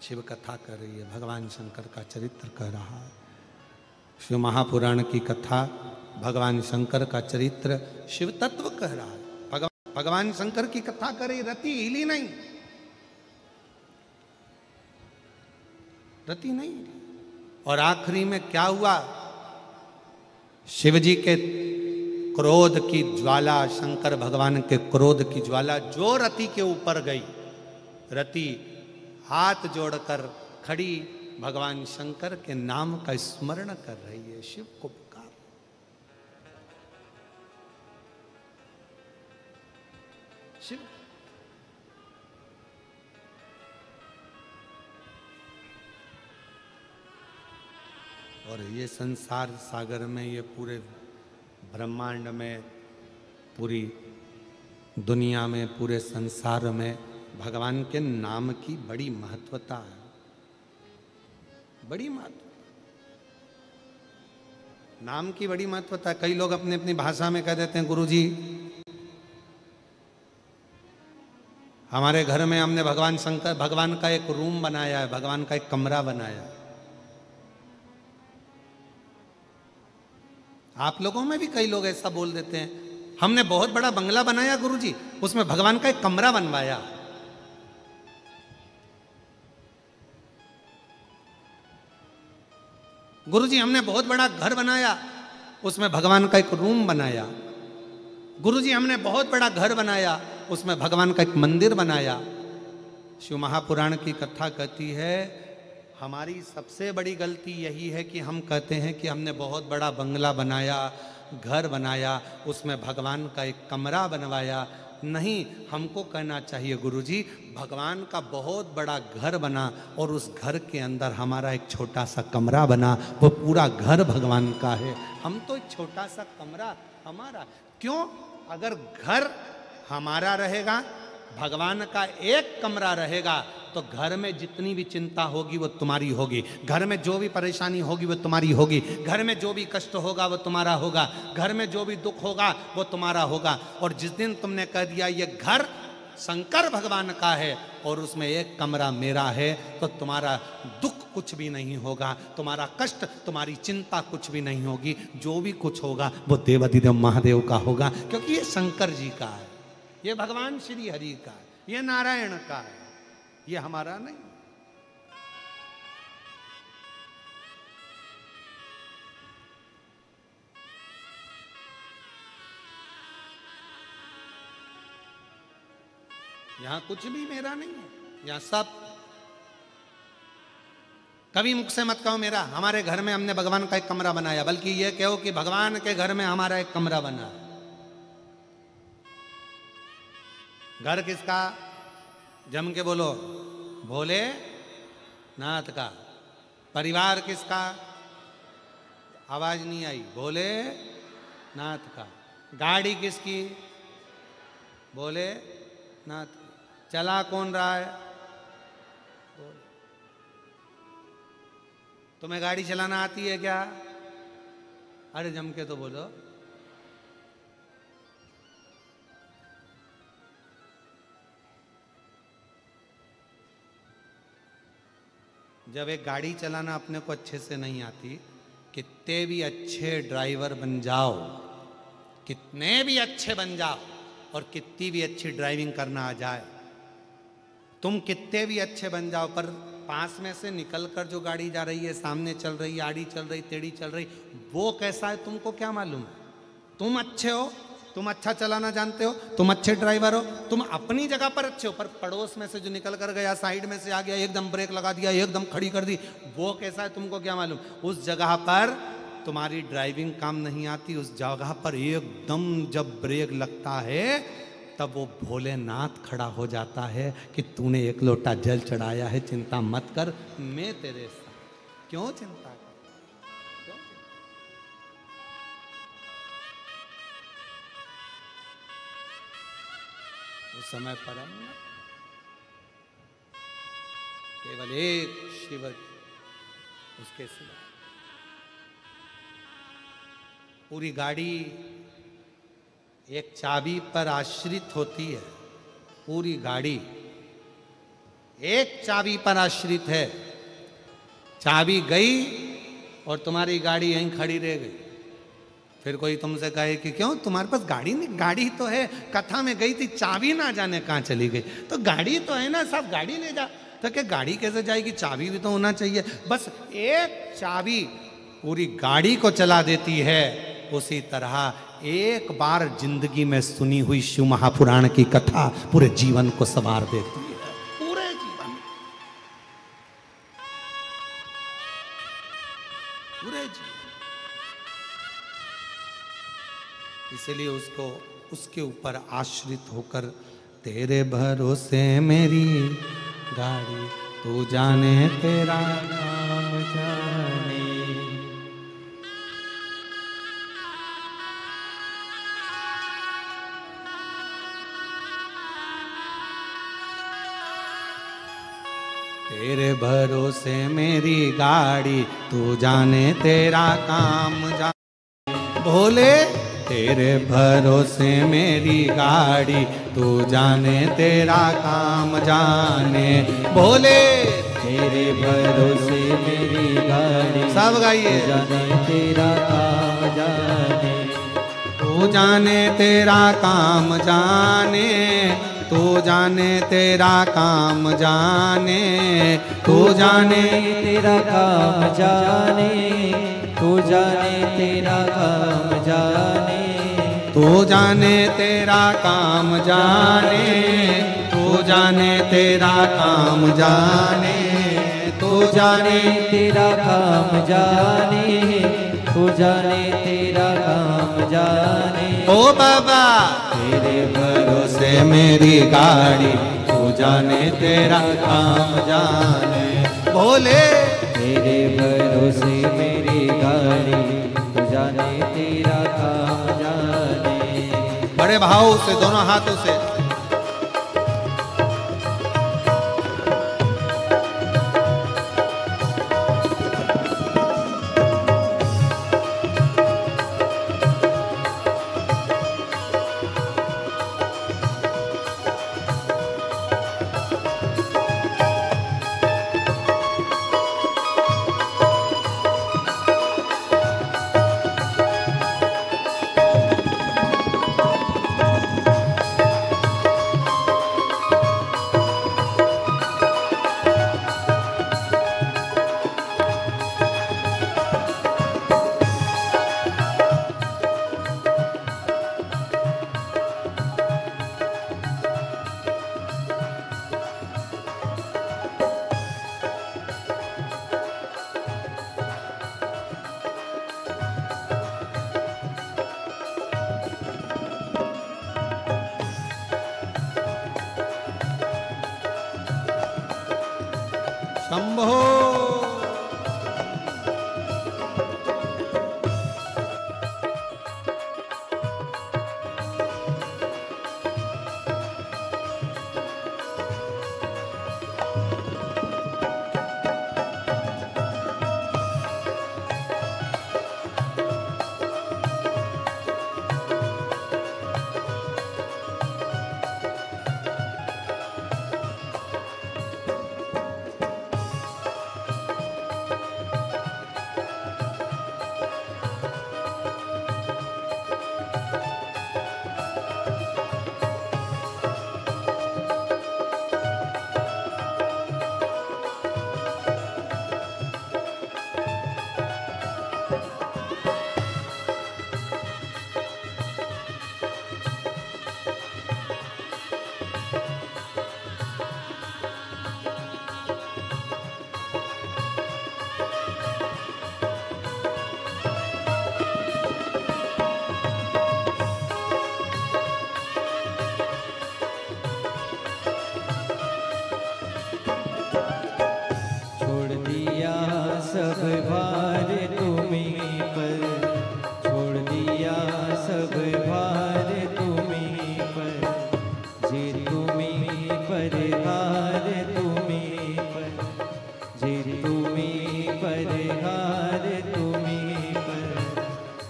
शिव कथा कर रही है, भगवान शंकर का चरित्र कह रहा है। शिव महापुराण की कथा, भगवान शंकर का चरित्र, शिव तत्व कह रहा है। भगवान शंकर की कथा कर रही, रति हिली नहीं, रति नहीं। और आखिरी में क्या हुआ, शिव जी के क्रोध की ज्वाला, शंकर भगवान के क्रोध की ज्वाला जो रति के ऊपर गई, रति हाथ जोड़कर खड़ी भगवान शंकर के नाम का स्मरण कर रही है, शिव को पुकार। शिव और ये संसार सागर में, ये पूरे ब्रह्मांड में, पूरी दुनिया में, पूरे संसार में भगवान के नाम की बड़ी महत्वता है, बड़ी महत्वता। नाम की बड़ी महत्वता है। कई लोग अपनी अपनी भाषा में कह देते हैं गुरुजी हमारे घर में हमने भगवान शंकर, भगवान का एक रूम बनाया है, भगवान का एक कमरा बनाया है। आप लोगों में भी कई लोग ऐसा बोल देते हैं, हमने बहुत बड़ा बंगला बनाया गुरुजी, उसमें भगवान का एक कमरा बनवाया। गुरुजी हमने बहुत बड़ा घर बनाया, उसमें भगवान का एक रूम बनाया। गुरुजी हमने बहुत बड़ा घर बनाया, उसमें भगवान का एक मंदिर बनाया। शिव महापुराण की कथा कहती है, हमारी सबसे बड़ी गलती यही है कि हम कहते हैं कि हमने बहुत बड़ा बंगला बनाया, घर बनाया, उसमें भगवान का एक कमरा बनवाया। नहीं, हमको कहना चाहिए गुरुजी भगवान का बहुत बड़ा घर बना और उस घर के अंदर हमारा एक छोटा सा कमरा बना, वो पूरा घर भगवान का है, हम तो एक छोटा सा कमरा हमारा। क्यों? अगर घर हमारा रहेगा, भगवान का एक कमरा रहेगा, तो घर में जितनी भी चिंता होगी वो तुम्हारी होगी, घर में जो भी परेशानी होगी वो तुम्हारी होगी, घर में जो भी कष्ट होगा वो तुम्हारा होगा, घर में जो भी दुख होगा वो तुम्हारा होगा। और जिस दिन तुमने कह दिया ये घर शंकर भगवान का है और उसमें एक कमरा मेरा है, तो तुम्हारा दुख कुछ भी नहीं होगा, तुम्हारा कष्ट, तुम्हारी चिंता कुछ भी नहीं होगी। जो भी कुछ होगा वो देवाधिदेव महादेव का होगा, क्योंकि ये शंकर जी का है, ये भगवान श्री हरि का है, ये नारायण का है, ये हमारा नहीं। यहां कुछ भी मेरा नहीं है, यहां सब। कभी मुख से मत कहो मेरा, हमारे घर में हमने भगवान का एक कमरा बनाया, बल्कि ये कहो कि भगवान के घर में हमारा एक कमरा बना। घर किसका? जम के बोलो, भोले नाथ का। परिवार किसका? आवाज नहीं आई, भोले नाथ का। गाड़ी किसकी? भोले नाथ की। चला कौन रहा है? तुम्हें गाड़ी चलाना आती है क्या? अरे जम के तो बोलो। जब एक गाड़ी चलाना अपने को अच्छे से नहीं आती, कितने भी अच्छे ड्राइवर बन जाओ, कितने भी अच्छे बन जाओ और कितनी भी अच्छी ड्राइविंग करना आ जाए, तुम कितने भी अच्छे बन जाओ, पर पास में से निकलकर जो गाड़ी जा रही है, सामने चल रही, आड़ी चल रही, टेढ़ी चल रही, वो कैसा है तुमको क्या मालूम? तुम अच्छे हो, तुम अच्छा चलाना जानते हो, तुम अच्छे ड्राइवर हो, तुम अपनी जगह पर अच्छे हो, पर पड़ोस में से जो निकल कर गया, साइड में से आ गया, एकदम ब्रेक लगा दिया, एकदम खड़ी कर दी, वो कैसा है तुमको क्या मालूम? उस जगह पर तुम्हारी ड्राइविंग काम नहीं आती। उस जगह पर एकदम जब ब्रेक लगता है, तब वो भोलेनाथ खड़ा हो जाता है कि तूने एक लोटा जल चढ़ाया है, चिंता मत कर, मैं तेरे साथ। क्यों चिंता कर? क्यों? उस समय परम केवल एक शिव, उसके सिवा पूरी गाड़ी एक चाबी पर आश्रित होती है। पूरी गाड़ी एक चाबी पर आश्रित है। चाबी गई और तुम्हारी गाड़ी यहीं खड़ी रह गई। फिर कोई तुमसे कहे कि क्यों तुम्हारे पास गाड़ी नहीं? गाड़ी तो है, कथा में गई थी, चाबी ना जाने कहाँ चली गई। तो गाड़ी तो है ना, सब गाड़ी ले जा। तो क्या गाड़ी कैसे जाएगी? चाबी भी तो होना चाहिए। बस एक चाबी पूरी गाड़ी को चला देती है। उसी तरह एक बार जिंदगी में सुनी हुई शिव महापुराण की कथा पूरे जीवन को संवार देती है, पूरे जीवन, पूरे जीवन। इसलिए उसको उसके ऊपर आश्रित होकर, तेरे भरोसे मेरी गाड़ी, तू जाने तेरा नाम जाने। तेरे भरोसे मेरी गाड़ी, तू जाने तेरा काम जाने। भोले तेरे भरोसे मेरी गाड़ी, तू जाने तेरा काम जाने। भोले तेरे भरोसे मेरी गाड़ी, सब गाइए। जाने तेरा काम जाने। तू जाने तेरा काम जाने, तू जाने तेरा काम जाने, तू जाने तेरा काम जाने, तू जाने तेरा काम जाने। तू जाने तेरा काम जाने, तू जाने तेरा काम जाने, तू जाने तेरा काम जाने, तू जाने तेरा काम जाने। ओ बाबा तेरे भरोसे मेरी गाड़ी, तू जाने तेरा काम जाने। भोले तेरे भरोसे मेरी गाड़ी, तू जाने तेरा काम जाने। बड़े भाव से दोनों हाथों से शंभो। सब भार तुम्हीं पर, छोड़ दिया सब भार तुम्हीं पर, जे तुम्हीं पर हार तुम्हीं पर, जे तुम्हीं पर हार तुम्हीं पर,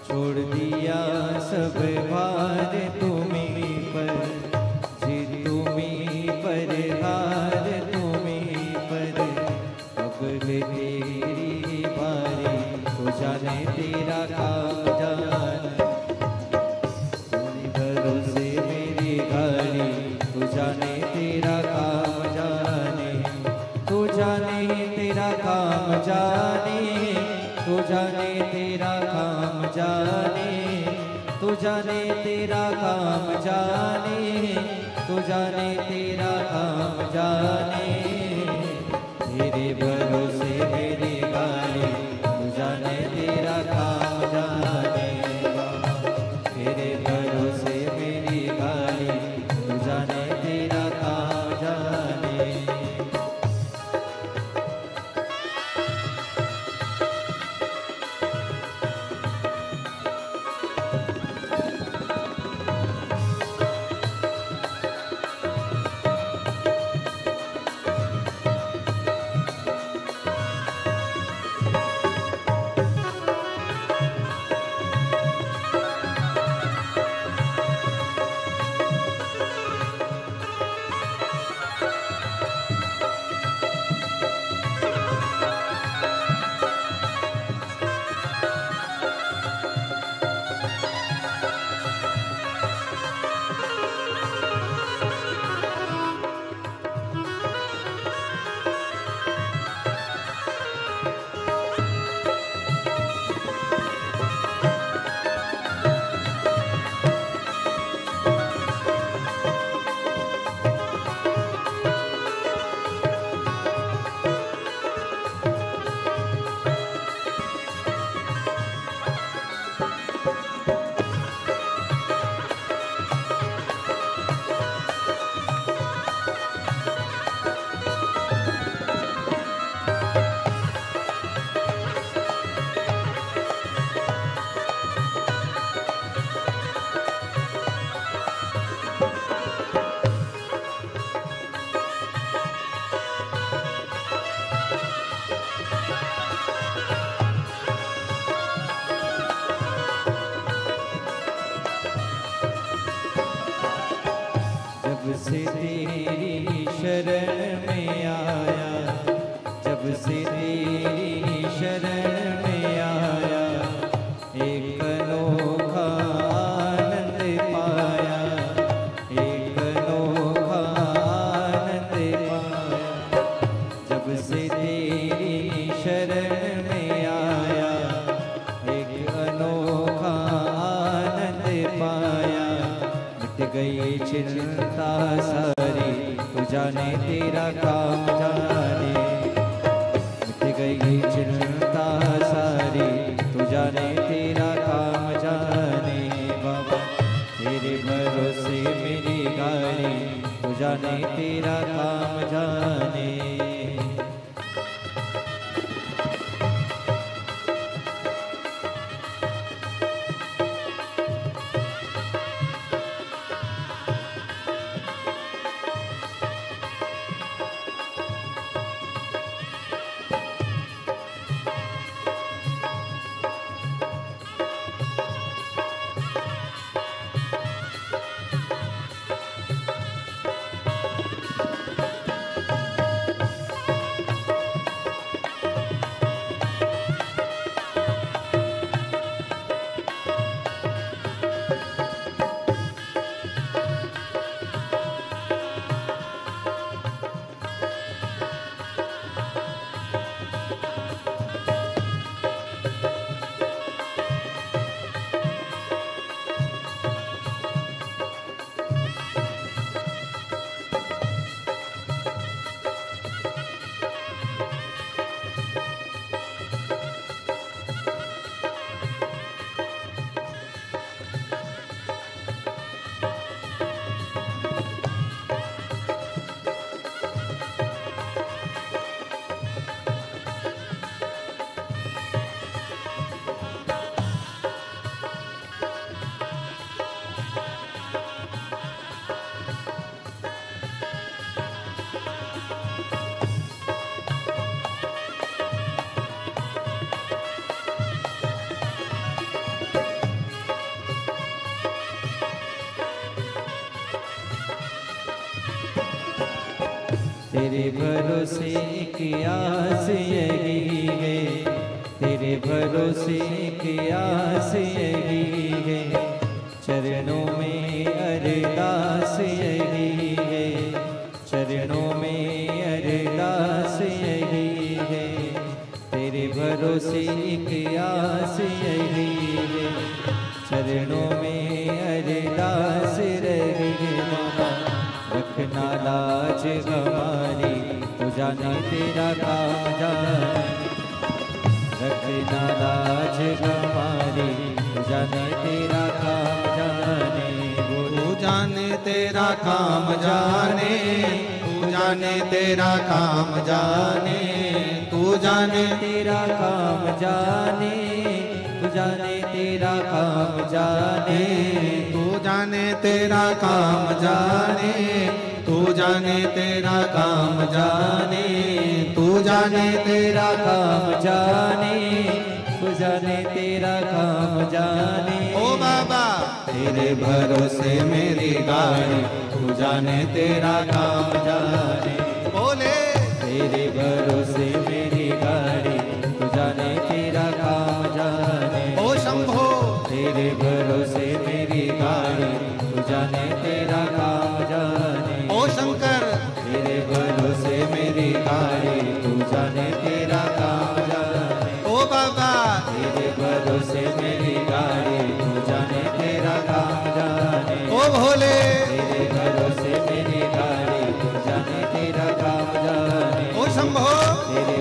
छोड़ दिया सब भार तुम्हीं पर, जे तुम्हीं पर हार तुम्हीं पर, अब तेरी बारी तो जाने तेरा काम जाने, भरोसे मेरी गाड़ी तो जाने तेरा काम जाने, तो जाने तेरा काम जाने, तो जाने तेरा काम जाने, तो जाने तेरा काम जाने, तो जाने तेरा काम जाने, तेरे भरोसे मेरी गाड़ी तू जाने तेरा काम जाने, तेरे भरोसे मेरी गाड़ी तू जाने तेरा काम जाने। जब से तेरी शरण में आया, जब से तेरी शरण में आया, एक अनोखा आनंद पाया, एक अनोखा आनंद पाया, जब से तेरी शरण में आया, एक अनोखा आनंद पाया, मिट गई चिंता सारी तू जाने तेरा काम जाने, मिट गई चिंता सारी तू जाने तेरा काम जाने, बाबा तेरे भरोसे मेरी गाड़ी तू जाने तेरा काम जाने। तेरे भरोसे की आस यही है, तेरे भरोसे की आस यही है, चरणों में अरदास यही है, चरणों में अरदास यही है, तेरे भरोसे की आस यही है, चरणों में अरदास रही है। रखना लाज हमारी, तू जाने तेरा काम जाने, रखना लाज हमारी, तू जाने तेरा काम जाने, तू जाने तेरा काम जाने, तू जाने तेरा काम जाने, तू जाने तेरा काम जाने, तू जाने तेरा काम जाने, तू जाने तेरा काम जाने, तू जाने तेरा काम जाने, तू जाने तेरा काम जाने, तू जाने तेरा काम जाने। ओ बाबा तेरे भरोसे मेरी गाड़ी, तू जाने तेरा काम जाने, बोले तेरे भरोसे मेरी गाड़ी, तू जाने तेरा काम जाने। ओ शंभो तेरे भरोसे मेरी गाड़ी, तू जाने तेरा काम जाने। ओ शंकर तेरे भरोसे मेरी गाड़ी, तू जाने तेरा काम जाने। ओ बाबा तेरे भरोसे मेरी गाड़ी, तू जाने तेरा काम जाने। ओ भोले तेरे भरोसे मेरी गाड़ी, तू जाने तेरा काम जाने। ओ शंभो तेरे